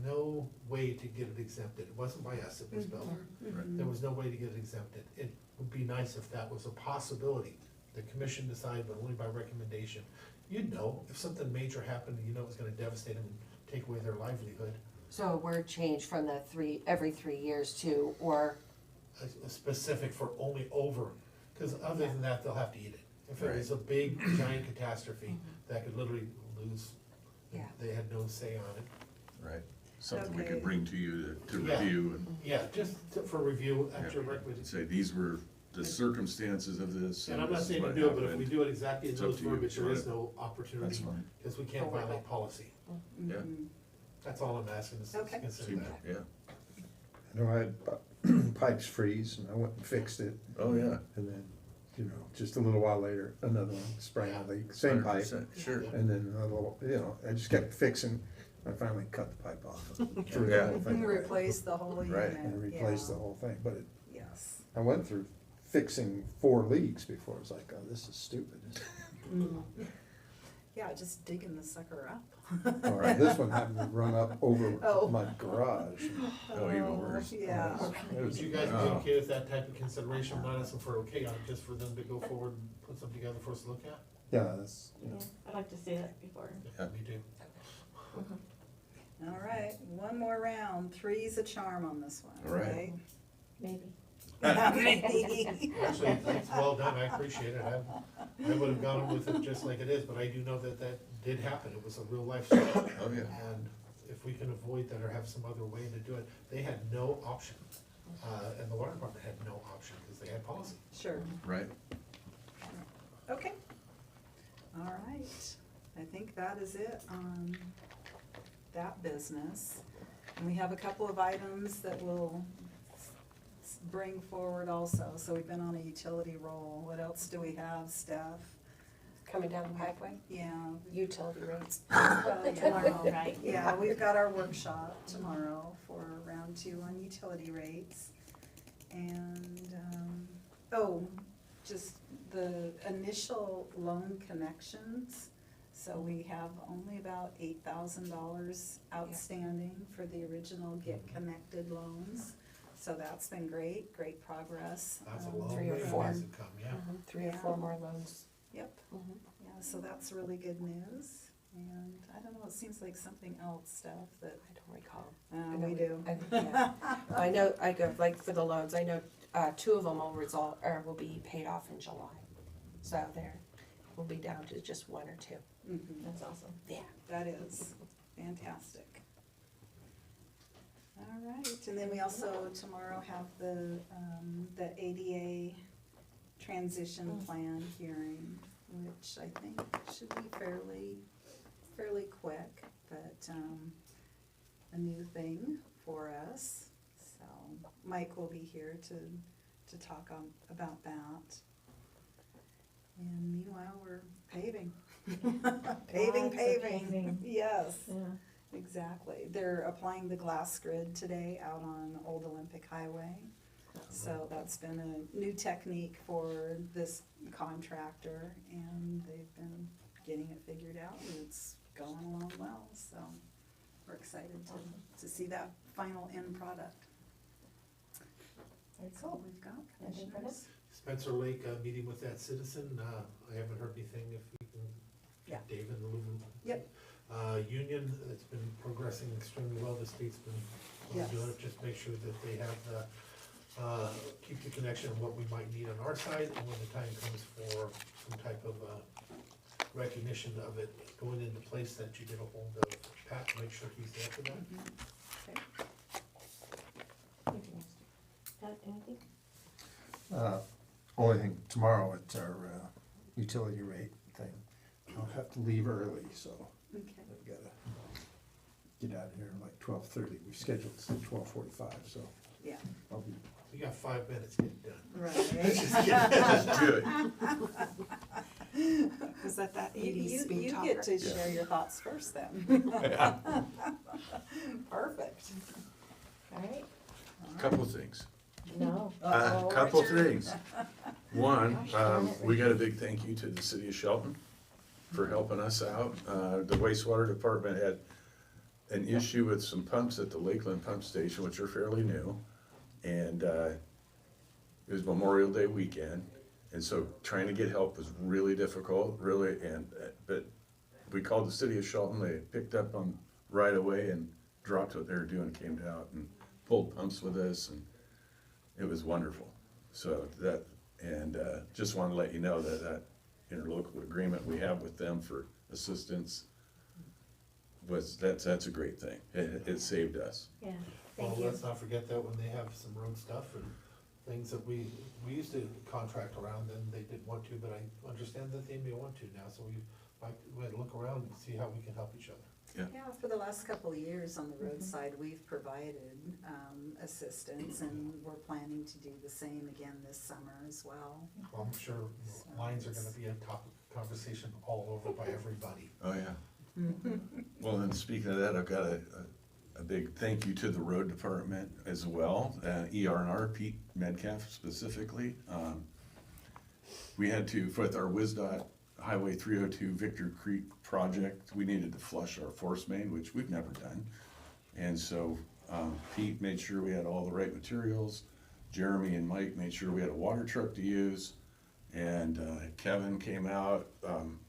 no way to get it exempted. It wasn't by us, it was Belfair. There was no way to get it exempted. It would be nice if that was a possibility. The commission decided, but only by recommendation. You'd know, if something major happened, you know it was gonna devastate them and take away their livelihood. So a word change from the every 3 years to, or? A specific for only over, because other than that, they'll have to eat it. If it was a big, giant catastrophe, that could literally lose, they had no say on it. Right, something we Okay. could bring to you to Yeah. review and Yeah, just for review, at your recommendation. say, these were the circumstances of this. And I'm not this is saying to what do it, but if happened. we do it exactly in It's up those to you, verbiage, there is right. no opportunity, That's fine. because we can't violate policy. Yeah. That's all I'm asking, is to Okay. consider that. Yeah, I know I had pipes freeze and I went and fixed it. oh, yeah. And then, just a little while later, another one sprang a leak, same pipe. 100%, sure. And then a little, I just kept fixing. I finally cut the pipe off. Threw the Yeah. whole thing away. Replace the whole unit. Right. And replaced yeah. the whole thing, but Yes. I went through fixing 4 leaks before. It's like, oh, this is stupid. Yeah, just digging the sucker up. All right, this one happened to run up over Oh. my garage. Oh, even worse. Yeah. It was- Would you guys be okay with that type of consideration? I'm not asking for okay on it, just for them to go forward and put something together for us to look at? Yeah, that's, Yeah, I'd like to see that before. Yeah. Me too. All right, one more round. 3's a charm on this one, All right. right? Maybe. Maybe. Actually, it's well done, I appreciate it. I would have gone with it just like it is, but I do know that did happen. It was a real life story. Oh, yeah. And if we can avoid that or have some other way to do it. They had no option, and the water department had no option because they had policy. Sure, Right? okay. All right, I think that is it on that business. And we have a couple of items that we'll bring forward also. So we've been on a utility roll. What else do we have, Steph? Coming down the pipeway, Yeah. utility rates. Well, yeah. Tomorrow, right? Yeah, we've got our workshop tomorrow for round 2 on utility rates. And, just the initial loan connections. So we have only about $8,000 outstanding for the original Get Connected loans. So that's been great progress. That's a long 3 or way 4. ways to come, yeah. 3 or 4 more loans. Yep, yeah, so that's really good news. And I don't know, it seems like something else, Steph, that. I don't recall. We do. I know, I go, like for the loans, I know, 2 of them will be paid off in July. So we'll be down to just 1 or 2. Mhm. That's awesome. Yeah. That is fantastic. All right, and then we also tomorrow have the ADA transition plan hearing, which I think should be fairly quick, but a new thing for us. So Mike will be here to talk about that. And meanwhile, we're paving. Paving. Yes. Yeah. Exactly. They're applying the glass grid today out on Old Olympic Highway. So that's been a new technique for this contractor, and they've been getting it figured out, and it's going along well. So we're excited to see that final end product. That's all we've got, commissioners. Spencer Lake, meeting with that citizen, I haven't heard anything, if we can Yeah. get Dave in the loop. Yep. Union, it's been progressing extremely well, the state's been Yes. doing it, just make sure that they have the, keep the connection of what we might need on our side, and when the time comes for some type of, recognition of it going into place, that you get a hold of Pat, to make sure he's there for that. Okay. Pat, anything? Only thing, tomorrow it's our utility rate thing. I'll have to leave early, so Okay. I've gotta get out of here like 12:30. We scheduled this at 12:45, so Yeah. I'll be. You got 5 minutes, get it done. Right. Just do it. Was that You- 80s you- speed you talker? get to to share your thoughts first then. Perfect. All right. Couple of things. No. Couple things. One, we got a big thank you to the city of Shelton for helping us out. The wastewater department had an issue with some pumps at the Lakeland pump station, which are fairly new. And it was Memorial Day weekend, and so trying to get help was really difficult, really. But we called the city of Shelton. They picked up on right away and dropped what they were doing, came out and pulled pumps with us, and it was wonderful. So that, and just want to let you know that interlocal agreement we have with them for assistance that's a great thing. It saved us. Yeah, Well, thank you. let's not forget that when they have some road stuff and things that we used to contract around, and they didn't want to, but I understand that they may want to now, so we might look around and see how we can help each other. Yeah, for the last couple of years on the roadside, we've provided assistance, and we're planning to do the same again this summer as well. Well, I'm sure lines are gonna be a topic of conversation all over by everybody. Oh, yeah. Well, and speaking of that, I've got a big thank you to the road department as well, ER&R, Pete Metcalf specifically. We had to, with our WisDOT Highway 302 Victor Creek project, we needed to flush our force main, which we've never done. And so Pete made sure we had all the right materials. Jeremy and Mike made sure we had a water truck to use. And Kevin came out,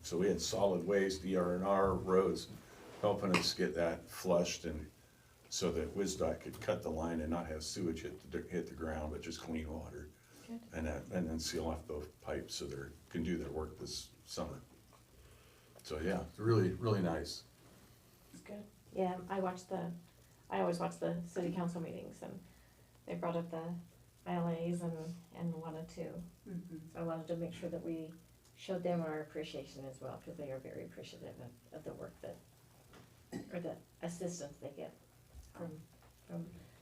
so we had solid waste, ER&R roads, helping us get that flushed, and so that WisDOT could cut the line and not have sewage hit the ground, but just clean water. Good. And then seal off both pipes so they can do their work this summer. So yeah, really, really nice. It's good. Yeah, I always watch the city council meetings, and they brought up the ILAs and wanted to, so I wanted to make sure that we showed them our appreciation as well, because they are very appreciative of the work that, or the assistance they get from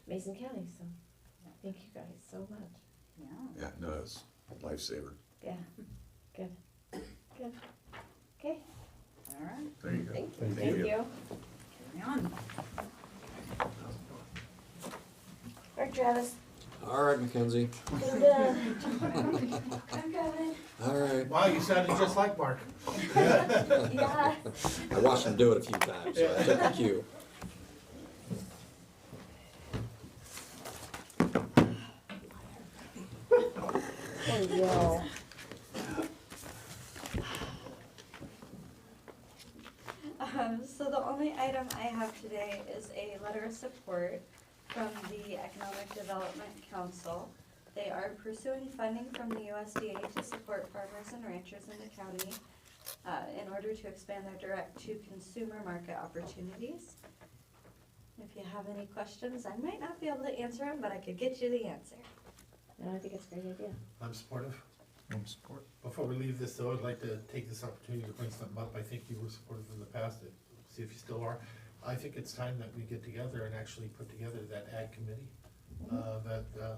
Mason County, so thank you guys so much. Yeah, no, it's a lifesaver. Yeah, good, good. Okay, All right, There you go. thank you. carry on. All right, Travis. All right, Mackenzie. Good. I'm coming. All right. Wow, you sounded just like Mark. Yeah. I watched him do it a few times, so I took the cue. There you go. So the only item I have today is a letter of support from the Economic Development Council. They are pursuing funding from the USDA to support farmers and ranchers in the county in order to expand their direct-to-consumer market opportunities. If you have any questions, I might not be able to answer them, but I could get you the answer. No, I think it's a great idea. I'm supportive. I'm support. Before we leave this though, I'd like to take this opportunity to bring something up. I think you were supportive in the past, see if you still are. I think it's time that we get together and actually put together that ag committee, that the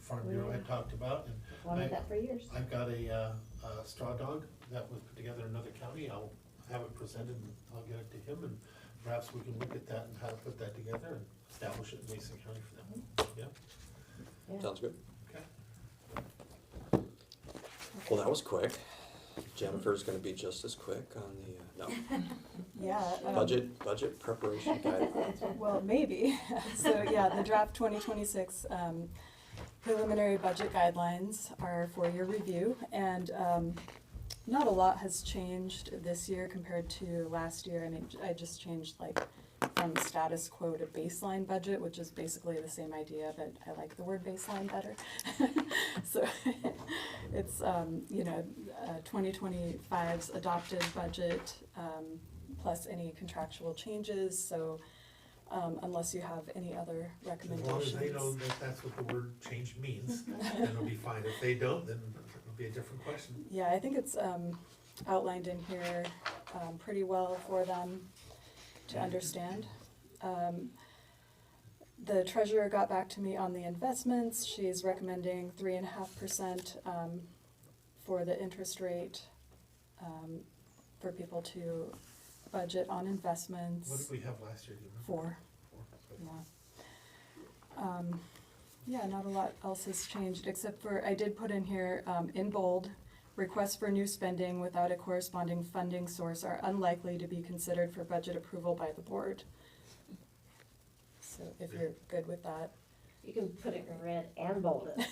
Farm Bureau had talked about. And Wanted that for years. I've got a straw dog that was put together in another county. I'll have it presented and I'll get it to him, and perhaps we can look at that and how to put that together and establish it in Mason County for them. Yeah? Yeah. Sounds good. Okay. Well, that was quick. Jennifer's gonna be just as quick on the, no, Yeah. budget preparation guidelines. Well, maybe. So, yeah, the draft 2026 preliminary budget guidelines are for your review, and not a lot has changed this year compared to last year. I mean, I just changed like from status quo to baseline budget, which is basically the same idea, but I like the word baseline better. So it's, 2025's adopted budget, plus any contractual changes, so unless you have any other recommendations. As long as they know that that's what the word change means, then it'll be fine. If they don't, then it'll be a different question. Yeah, I think it's outlined in here pretty well for them to understand. The treasurer got back to me on the investments. She's recommending 3.5% for the interest rate for people to budget on investments. What did we have last year, do you remember? 4. Yeah. Yeah, not a lot else has changed, except for, I did put in here, in bold, requests for new spending without a corresponding funding source are unlikely to be considered for budget approval by the board. So if you're good with that. You can put it in red and bold it.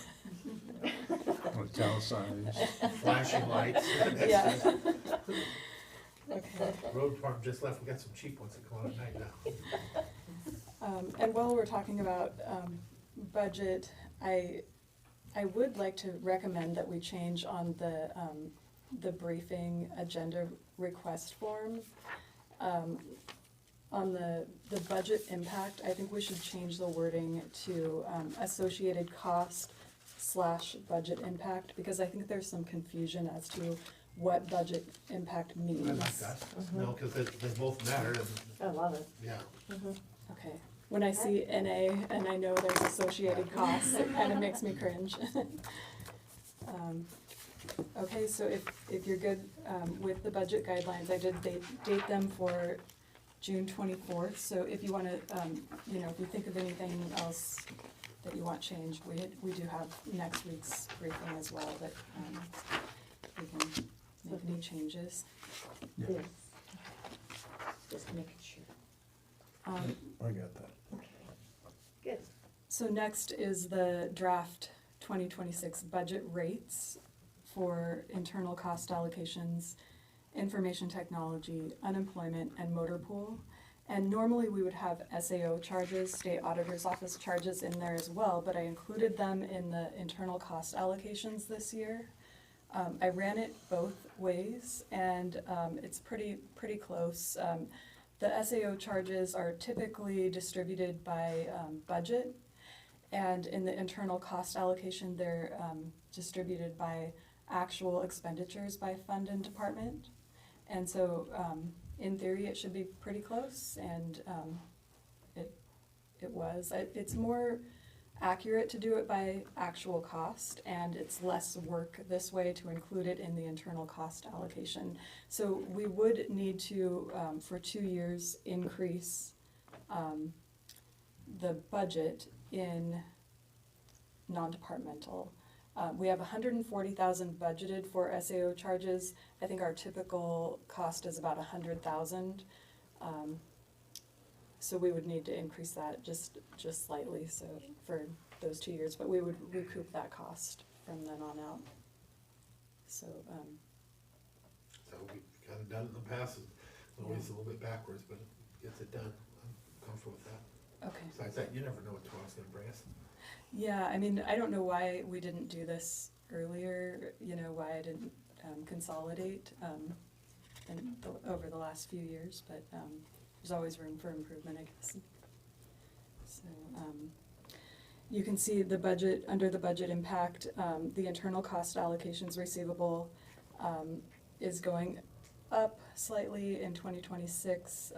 Italicized. Flashing lights. Yeah. Okay. Road department just left, we got some cheap ones that go on at night now. And while we're talking about budget, I would like to recommend that we change on the briefing agenda request form. On the budget impact, I think we should change the wording to associated cost / budget impact, because I think there's some confusion as to what budget impact means. I like that. No, because they both matter. And, I love it. yeah. Okay, when I see NA and I know there's associated costs, it kind of makes me cringe. Okay, so if you're good with the budget guidelines, I did date them for June 24th, so if you wanna, if you think of anything else that you want changed, we do have next week's briefing as well, that we can make any changes. Yes. Just making sure. I got that. Okay. Good. So next is the draft 2026 budget rates for internal cost allocations, information technology, unemployment, and motor pool. And normally we would have SAO charges, state auditor's office charges in there as well, but I included them in the internal cost allocations this year. I ran it both ways, and it's pretty close. The SAO charges are typically distributed by budget, and in the internal cost allocation, they're distributed by actual expenditures by fund and department. And so, in theory, it should be pretty close, and it was. It's more accurate to do it by actual cost, and it's less work this way to include it in the internal cost allocation. So we would need to, for 2 years, increase the budget in non-departmental. We have 140,000 budgeted for SAO charges. I think our typical cost is about 100,000. So we would need to increase that just slightly, so for those 2 years, but we would recoup that cost from then on out. So, So we kind of done it in the past, it's always a little bit backwards, but it gets it done. I'm comfortable with that. okay. Besides that, you never know what tomorrow's gonna bring us. Yeah, I mean, I don't know why we didn't do this earlier, why I didn't consolidate over the last few years, but there's always room for improvement, I guess. So you can see the budget, under the budget impact, the internal cost allocations receivable is going up slightly in 2026.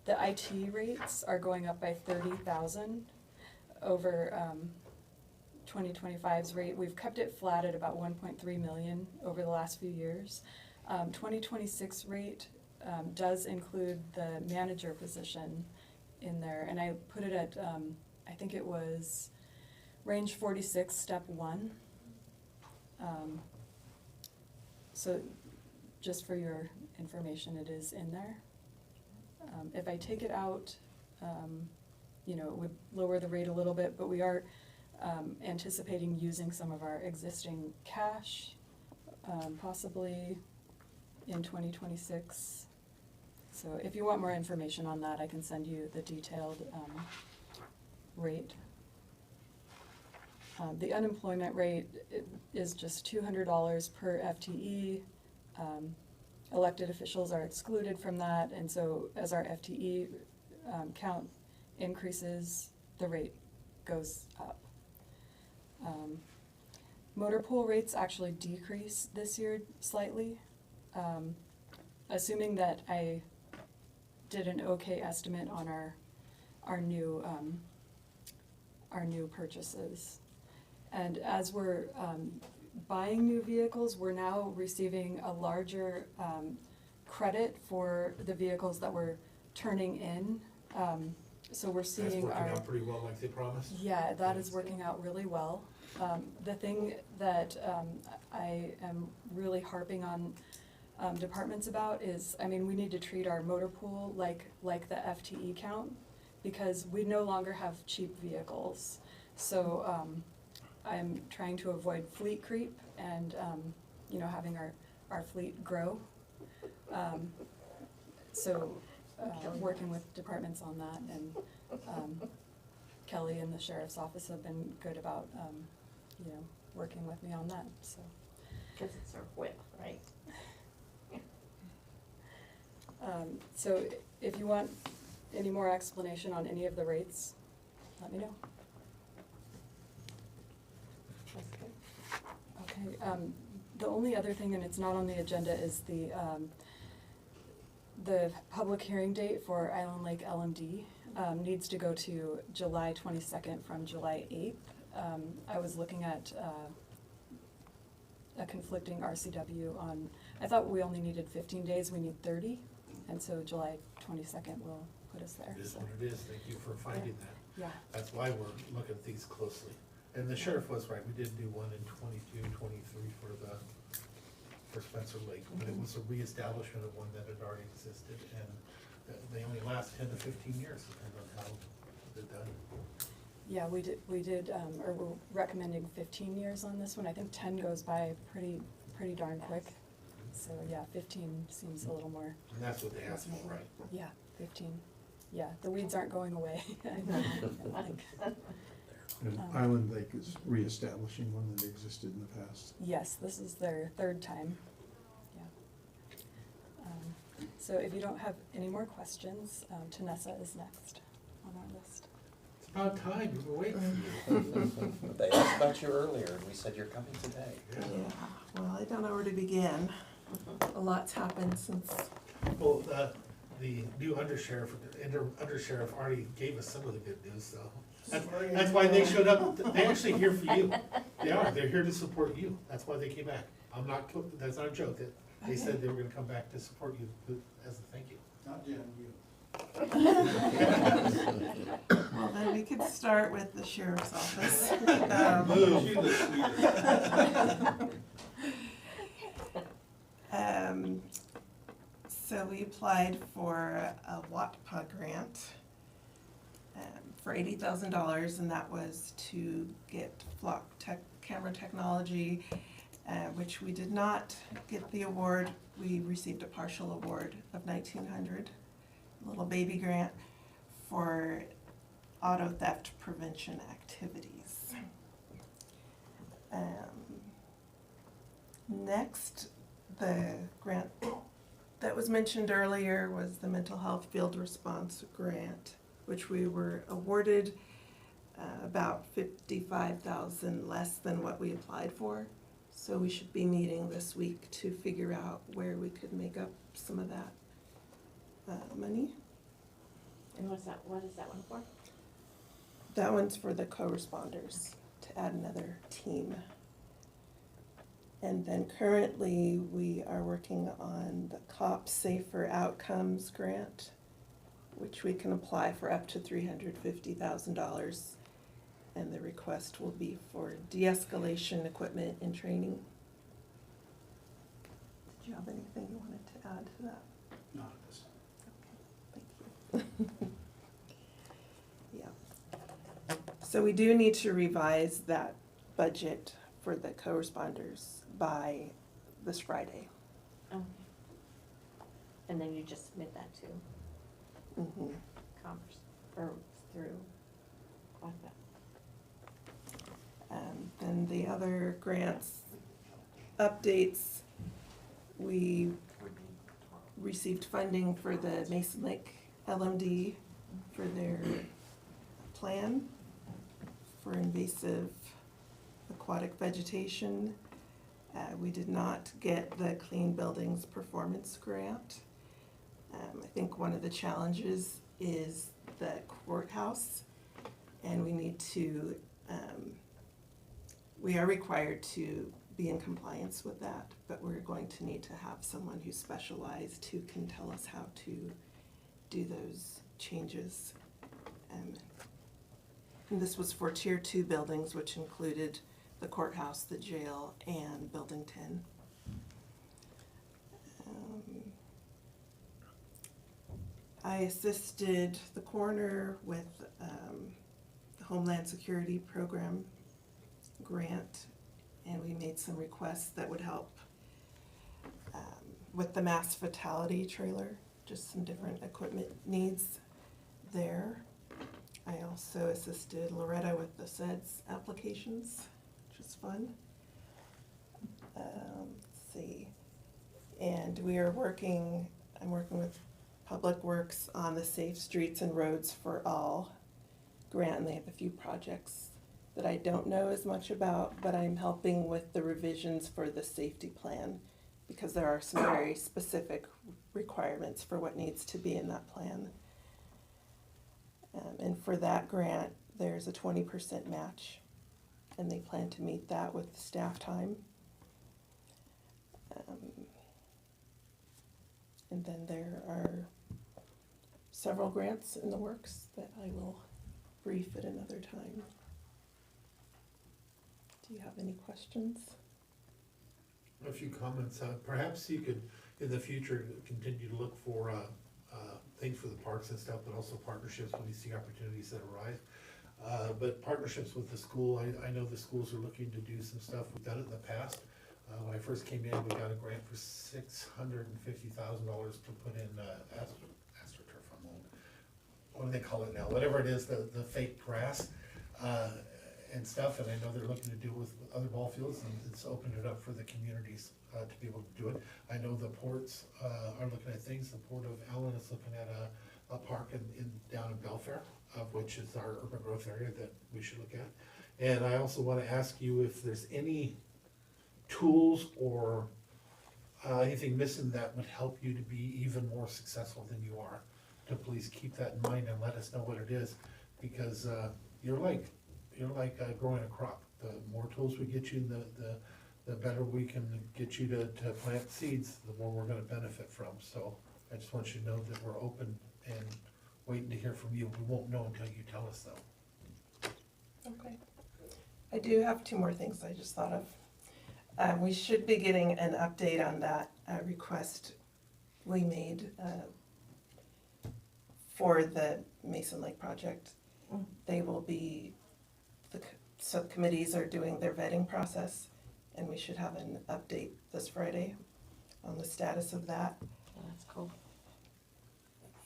The IT rates are going up by 30,000 over 2025's rate. We've kept it flat at about 1.3 million over the last few years. 2026 rate does include the manager position in there, and I put it at, I think it was range 46, step 1. So just for your information, it is in there. If I take it out, it would lower the rate a little bit, but we are anticipating using some of our existing cash, possibly in 2026. So if you want more information on that, I can send you the detailed rate. The unemployment rate is just $200 per FTE. Elected officials are excluded from that, and so as our FTE count increases, the rate goes up. Motor pool rates actually decrease this year slightly, assuming that I did an okay estimate on our new purchases. And as we're buying new vehicles, we're now receiving a larger credit for the vehicles that we're turning in. So we're seeing That's working out pretty well, like they promised? Yeah, that is working out really well. The thing that I am really harping on departments about is, we need to treat our motor pool like the FTE count, because we no longer have cheap vehicles. So I'm trying to avoid fleet creep and having our fleet grow. So working with departments on that, and Kelly and the sheriff's office have been good about working with me on that. So because it's our whip, right? So if you want any more explanation on any of the rates, let me know. Okay, the only other thing, and it's not on the agenda, is the public hearing date for Island Lake LMD needs to go to July 22nd from July 8th. I was looking at a conflicting RCW on, I thought we only needed 15 days, we need 30, and so July 22nd will put us there. It is So. what it is, thank you for finding that. Yeah. That's why we're looking at these closely. And the sheriff was right, we did do one in 22, 23 for Spencer Lake, but it was a reestablishment of one that had already existed, and they only last 10 to 15 years, depending on how they're done. Yeah, we did, or we're recommending 15 years on this one. I think 10 goes by pretty darn quick. So yeah, 15 seems a little more. And that's what they asked for, right? Yeah, 15. Yeah, the weeds aren't going away. And Island Lake is reestablishing one that existed in the past. Yes, this is their third time. Yeah. So if you don't have any more questions, Tanessa is next on our list. It's about time, we've been waiting for you. They asked about you earlier, and we said you're coming today. Yeah, well, I don't know where to begin. A lot's happened since. Well, the new undersheriff already gave us some of the good news, so. That's why they showed up, they actually here for you. They're here to support you, that's why they came back. That's not a joke, they said they were gonna come back to support you as a thank you. Not Jen, you. Well, then we could start with the sheriff's office. So we applied for a WATPA grant for $80,000, and that was to get flock camera technology, which we did not get the award. We received a partial award of $1,900, a little baby grant for auto theft prevention activities. Next, the grant that was mentioned earlier was the mental health field response grant, which we were awarded about $55,000 less than what we applied for. So we should be meeting this week to figure out where we could make up some of that money. And what is that one for? That one's for the co-responders, to add another team. And then currently, we are working on the COP Safer Outcomes grant, which we can apply for up to $350,000. And the request will be for de-escalation equipment and training. Did you have anything you wanted to add to that? Not at this time. Okay, thank you. Yeah. So we do need to revise that budget for the co-responders by this Friday. Okay. And then you just submit that to Commerce, or through what that? Then the other grants updates, we received funding for the Mason Lake LMD for their plan for invasive aquatic vegetation. We did not get the Clean Buildings Performance Grant. I think one of the challenges is the courthouse, and we need to, we are required to be in compliance with that, but we're going to need to have someone who's specialized who can tell us how to do those changes. And this was for Tier 2 buildings, which included the courthouse, the jail, and Building 10. I assisted the coroner with the Homeland Security Program grant, and we made some requests that would help with the mass fatality trailer, just some different equipment needs there. I also assisted Loretta with the SEDS applications, which is fun. Let's see. And I'm working with Public Works on the Safe Streets and Roads for All grant, and they have a few projects that I don't know as much about, but I'm helping with the revisions for the safety plan because there are some very specific requirements for what needs to be in that plan. And for that grant, there's a 20% match, and they plan to meet that with staff time. And then there are several grants in the works that I will brief at another time. Do you have any questions? A few comments. Perhaps you could, in the future, continue to look for things for the parks and stuff, but also partnerships when you see opportunities that arise. But partnerships with the school, I know the schools are looking to do some stuff. We've done it in the past. When I first came in, we got a grant for $650,000 to put in AstroTurf. What do they call it now? Whatever it is, the fake grass. and stuff, and I know they're looking to do with other ball fields, and it's opened it up for the communities, to be able to do it. I know the ports, are looking at things, the Port of Allen is looking at a park down in Belfair, which is our urban growth area that we should look at. And I also wanna ask you if there's any tools or, anything missing that would help you to be even more successful than you are, to please keep that in mind and let us know what it is, because, you're like growing a crop. The more tools we get you, the better we can get you to plant seeds, the more we're gonna benefit from. So I just want you to know that we're open and waiting to hear from you. We won't know until you tell us though. Okay. I do have two more things I just thought of. We should be getting an update on that request we made for the Mason Lake project. They will be, the subcommittees are doing their vetting process, and we should have an update this Friday on the status of that. Oh, that's cool.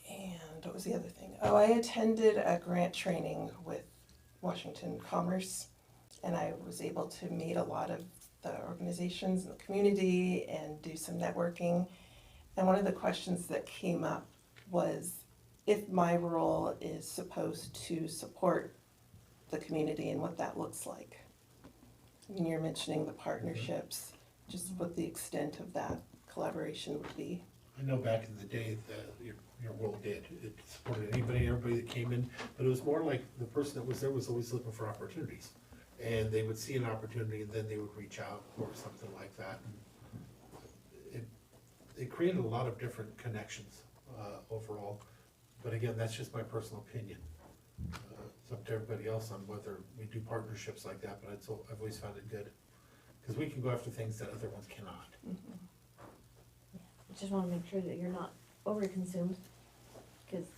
And what was the other thing? Oh, I attended a grant training with Washington Commerce, and I was able to meet a lot of the organizations in the community and do some networking. And one of the questions that came up was if my role is supposed to support the community and what that looks like. And you're mentioning the partnerships, just what the extent of that collaboration would be. I know back in the day that your role did, it supported anybody, everybody that came in, but it was more like the person that was there was always looking for opportunities. And they would see an opportunity and then they would reach out or something like that. It created a lot of different connections overall, but again, that's just my personal opinion. It's up to everybody else on whether we do partnerships like that, but I've always found it good. Because we can go after things that other ones cannot. I just wanna make sure that you're not overconsumed, cause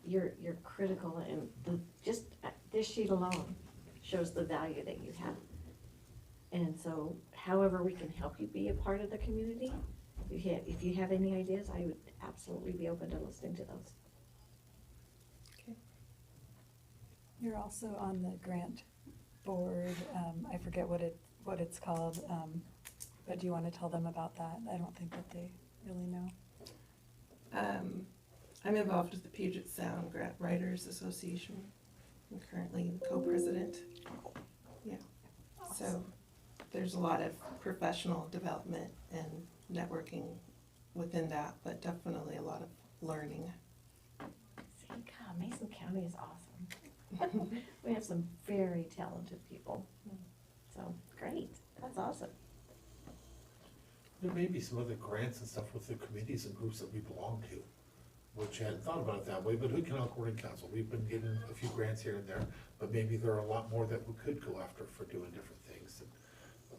you're critical, and just this sheet alone shows the value that you have. And so however we can help you be a part of the community, if you have any ideas, I would absolutely be open to listening to those. You're also on the grant board, I forget what it's called, but do you wanna tell them about that? I don't think that they really know. I'm involved with the Puget Sound Grant Writers Association. I'm currently the co-president. Yeah, so there's a lot of professional development and networking within that, but definitely a lot of learning. See, God, Mason County is awesome. We have some very talented people, so great, that's awesome. There may be some other grants and stuff with the committees and groups that we belong to, which I hadn't thought about it that way, but Hood Canal Coordinating Council, we've been getting a few grants here and there, but maybe there are a lot more that we could go after for doing different things.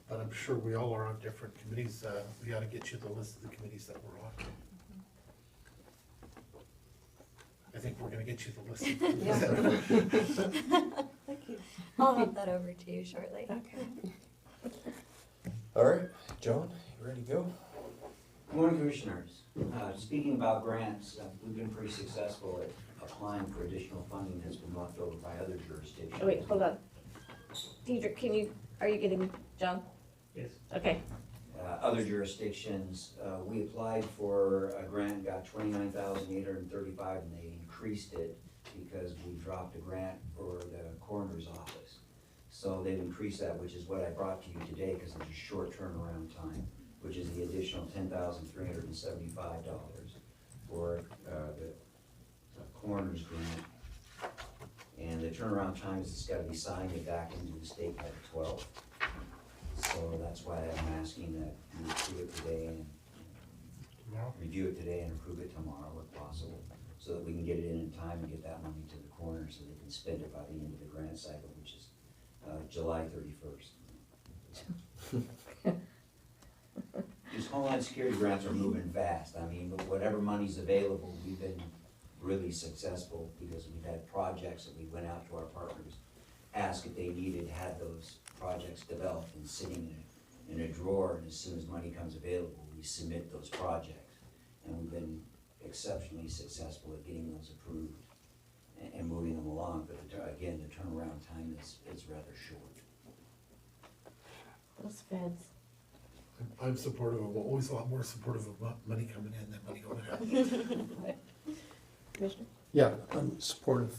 But I'm sure we all are on different committees, we ought to get you the list of the committees that we're on. I think we're gonna get you the list. Thank you. I'll have that over to you shortly. Okay. All right, John, you ready to go? Good morning, Commissioners. Speaking about grants, we've been pretty successful at applying for additional funding that's been left over by other jurisdictions. Oh, wait, hold on. Deidre, are you getting John? Yes. Okay. Other jurisdictions, we applied for a grant, got $29,835, and they increased it because we dropped a grant for the coroner's office. So they've increased that, which is what I brought to you today, because there's a short turnaround time, which is the additional $10,375 for the coroner's grant. And the turnaround time is it's gotta be signed and back into the state by the 12th. So that's why I'm asking that you approve it today and review it today and approve it tomorrow if possible, so that we can get it in time and get that money to the coroner so they can spend it by the end of the grant cycle, which is July 31st. These Homeland Security grants are moving fast. I mean, whatever money's available, we've been really successful because we've had projects that we went out to our partners, asked if they had those projects developed and sitting in a drawer, and as soon as money comes available, we submit those projects. And we've been exceptionally successful at getting those approved. and moving them along, but again, the turnaround time is rather short. Those feds. I'm supportive of, always a lot more supportive of money coming in than money going out. Commissioner? Yeah, I'm supportive.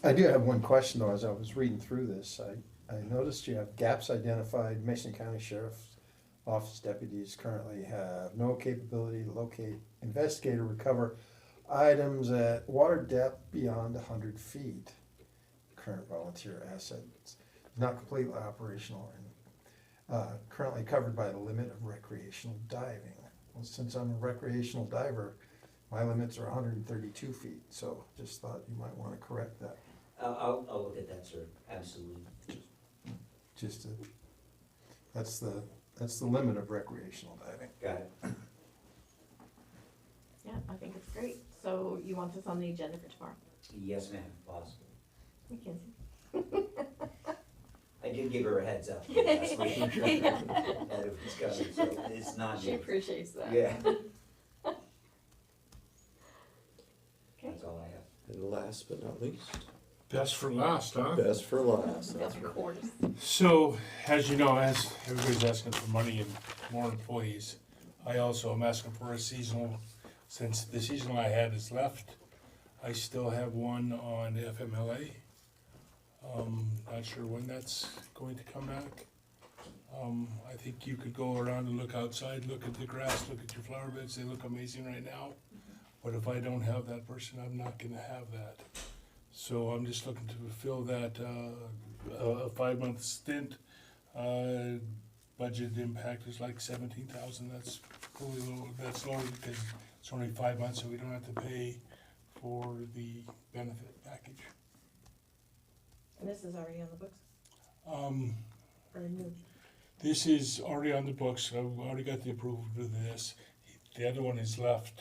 I do have one question though, as I was reading through this. I noticed you have gaps identified. Mason County Sheriff's Office deputies currently have no capability to locate, investigate, or recover items at water depth beyond 100 feet. Current volunteer assets not completely operational and currently covered by the limit of recreational diving. Well, since I'm a recreational diver, my limits are 132 feet, so just thought you might want to correct that. I'll look at that, sir, absolutely. Just that's the limit of recreational diving. Got it. Yeah, I think it's great. So you want this on the agenda for tomorrow? Yes, ma'am, if possible. Mackenzie? I did give her a heads up last week that it was coming, so it's not. She appreciates that. Yeah. Okay. That's all I have. And last but not least, Best for last, huh? best for last. That's Of right. course. So, as you know, as everybody's asking for money and more employees, I also am asking for a seasonal, since the seasonal I had is left. I still have one on FMLA. Not sure when that's going to come back. I think you could go around and look outside, look at the grass, look at your flower beds, they look amazing right now. But if I don't have that person, I'm not gonna have that. So I'm just looking to fill that, a 5-month stint. Budget impact is like 17,000, that's really low, that's lower because it's only 5 months, so we don't have to pay for the benefit package. And this is already on the books? Or new? This is already on the books, I've already got the approval for this. The other one is left,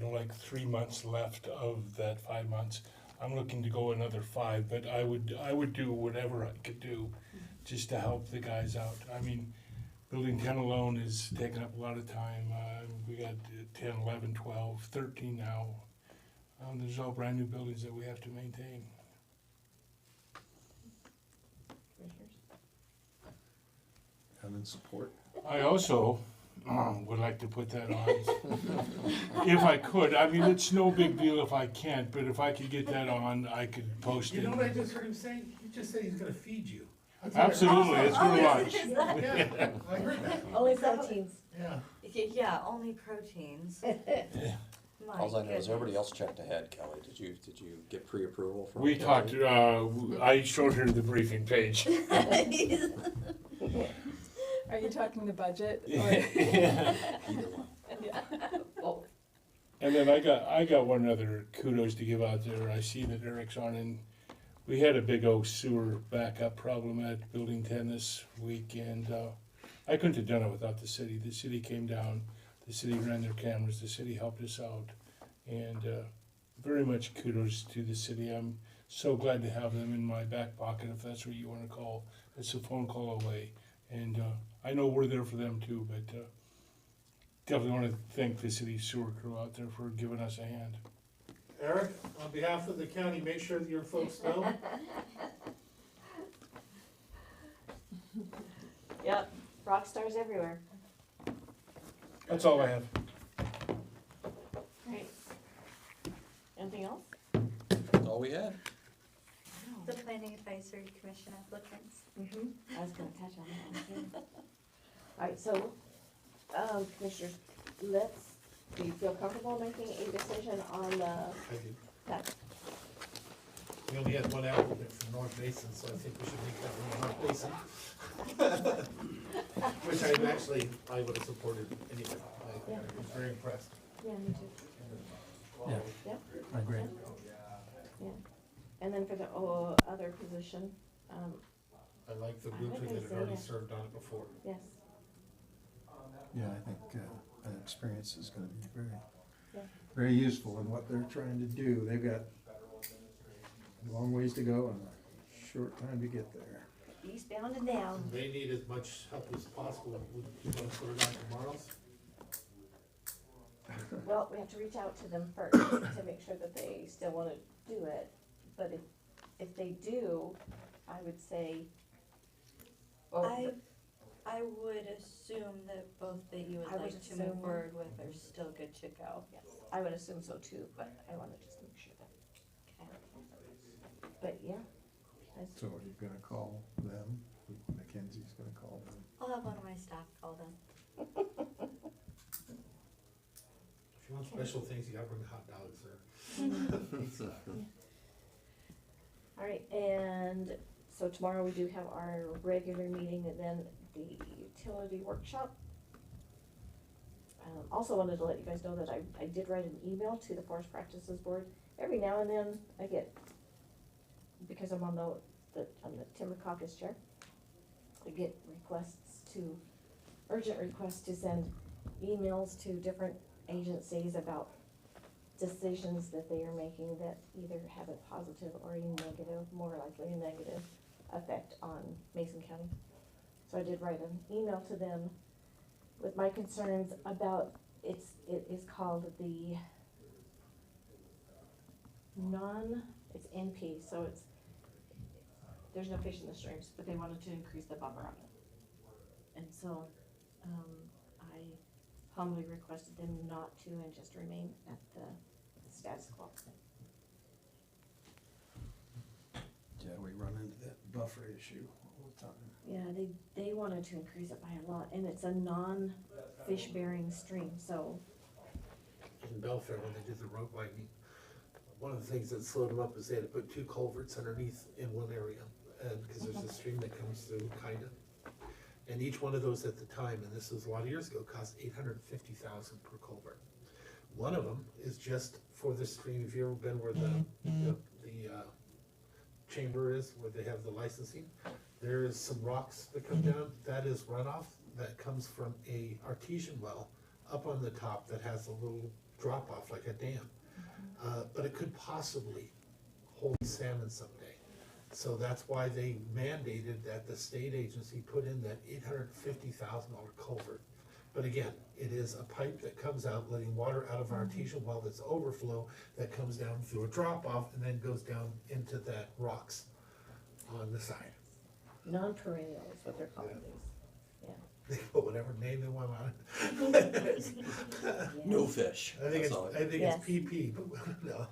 like 3 months left of that 5 months. I'm looking to go another 5, but I would do whatever I could do just to help the guys out. I mean, building 10 alone is taking up a lot of time. We got 10, 11, 12, 13 now. There's all brand new buildings that we have to maintain. Commissioners? I'm in support. I also would like to put that on, if I could. I mean, it's no big deal if I can't, but if I could get that on, I could post it. You know what I just heard him say? He just said he's gonna feed you. Absolutely, it's for lunch. Yeah, I heard that. Only proteins. Yeah. Yeah, only proteins. My All I know is goodness. everybody else checked ahead, Kelly. Did you get pre-approval from? We Kelly? talked, I showed her the briefing page. Are you talking the budget? Or- Yeah. Either one. Yeah. Oh, And then I got one other kudos to give out there. I see that Eric's on, and we had a big old sewer backup problem at Building 10 this week, and I couldn't have done it without the city. The city came down, the city ran their cameras, the city helped us out, and very much kudos to the city. I'm so glad to have them in my back pocket, if that's what you want to call. It's a phone call away, and I know we're there for them too, but definitely want to thank the city sewer crew out there for giving us a hand. Eric, on behalf of the county, make sure that your folks know. yep, rock stars everywhere. That's all I have. Great. Anything else? That's all we had. The Planning Advisory Commission applicants. I was gonna touch on that one too. Alright, so, commissioners, do you feel comfortable making a decision on the, I do. that? We only had one applicant from North Basin, so I think we should make that one North Basin. Which I would have supported anyway. I was very impressed. Yeah, me too. Yeah, Yeah? I agree. Yeah. And then for the other position, I like the I group like that they had say already that. served on it before. yes, Yeah, I think that experience is gonna be Yeah. very useful in what they're trying to do. They've got a long ways to go and a short time to get there. eastbound and down. They need as much help as possible. Would you want to put it on tomorrow's? Well, we have to reach out to them first to make sure that they still wanna do it. but if they do, I would say, oh, I would assume that both that you I would would like to move assume- forward with are still good to go. yes, I would assume so too, but I wanna just make sure that. Okay. But yeah. that's- So are you gonna call them? Mackenzie's gonna call them? I'll have one of my staff call them. If you want special things, you gotta bring hot dogs or. All right, and so tomorrow we do have our regular meeting and then the utility workshop. Also wanted to let you guys know that I did write an email to the Forest Practices Board. Every now and then I get, because I'm on the Timber Caucus chair, I get urgent requests to send emails to different agencies about decisions that they are making that either have a positive or a negative, more likely a negative effect on Mason County. So I did write an email to them with my concerns about, it is called the it's NP, so there's no fish in the streams, but they wanted to increase the buffer on it. And so, I humbly requested them not to and just remain at the status quo. Yeah, we run into that buffer issue all the time. Yeah, they wanted to increase it by a lot, and it's a non-fish bearing stream, so. In Belfair, when they did the road widening, one of the things that slowed them up is they had to put 2 culverts underneath in one area. And, cause there's a stream that comes through, kinda. And each one of those at the time, and this was a lot of years ago, cost $850,000 per culvert. One of them is just for the stream. If you've ever been where the chamber is, where they have the licensing, there is some rocks that come down. That is runoff that comes from a artesian well up on the top that has a little drop off like a dam. But it could possibly hold salmon someday. So that's why they mandated that the state agency put in that $850,000 culvert. But again, it is a pipe that comes out, letting water out of an artesian well that's overflow, that comes down through a drop off and then goes down into that rocks on the side. Non-perennial is what they're calling these, yeah. They put whatever name they want on it. No fish. I think That's all. Yes. it's PP, but no.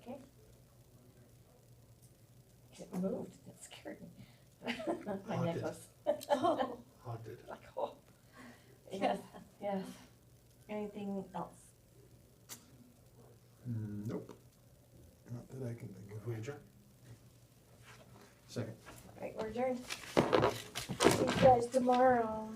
Okay. It moved, that scared me. My Haunted. necklace. Haunted. Like, oh. Yes, yes. Anything else? Nope. Not that I can think of. We adjourn. Second. All right, we're adjourned. See you guys tomorrow.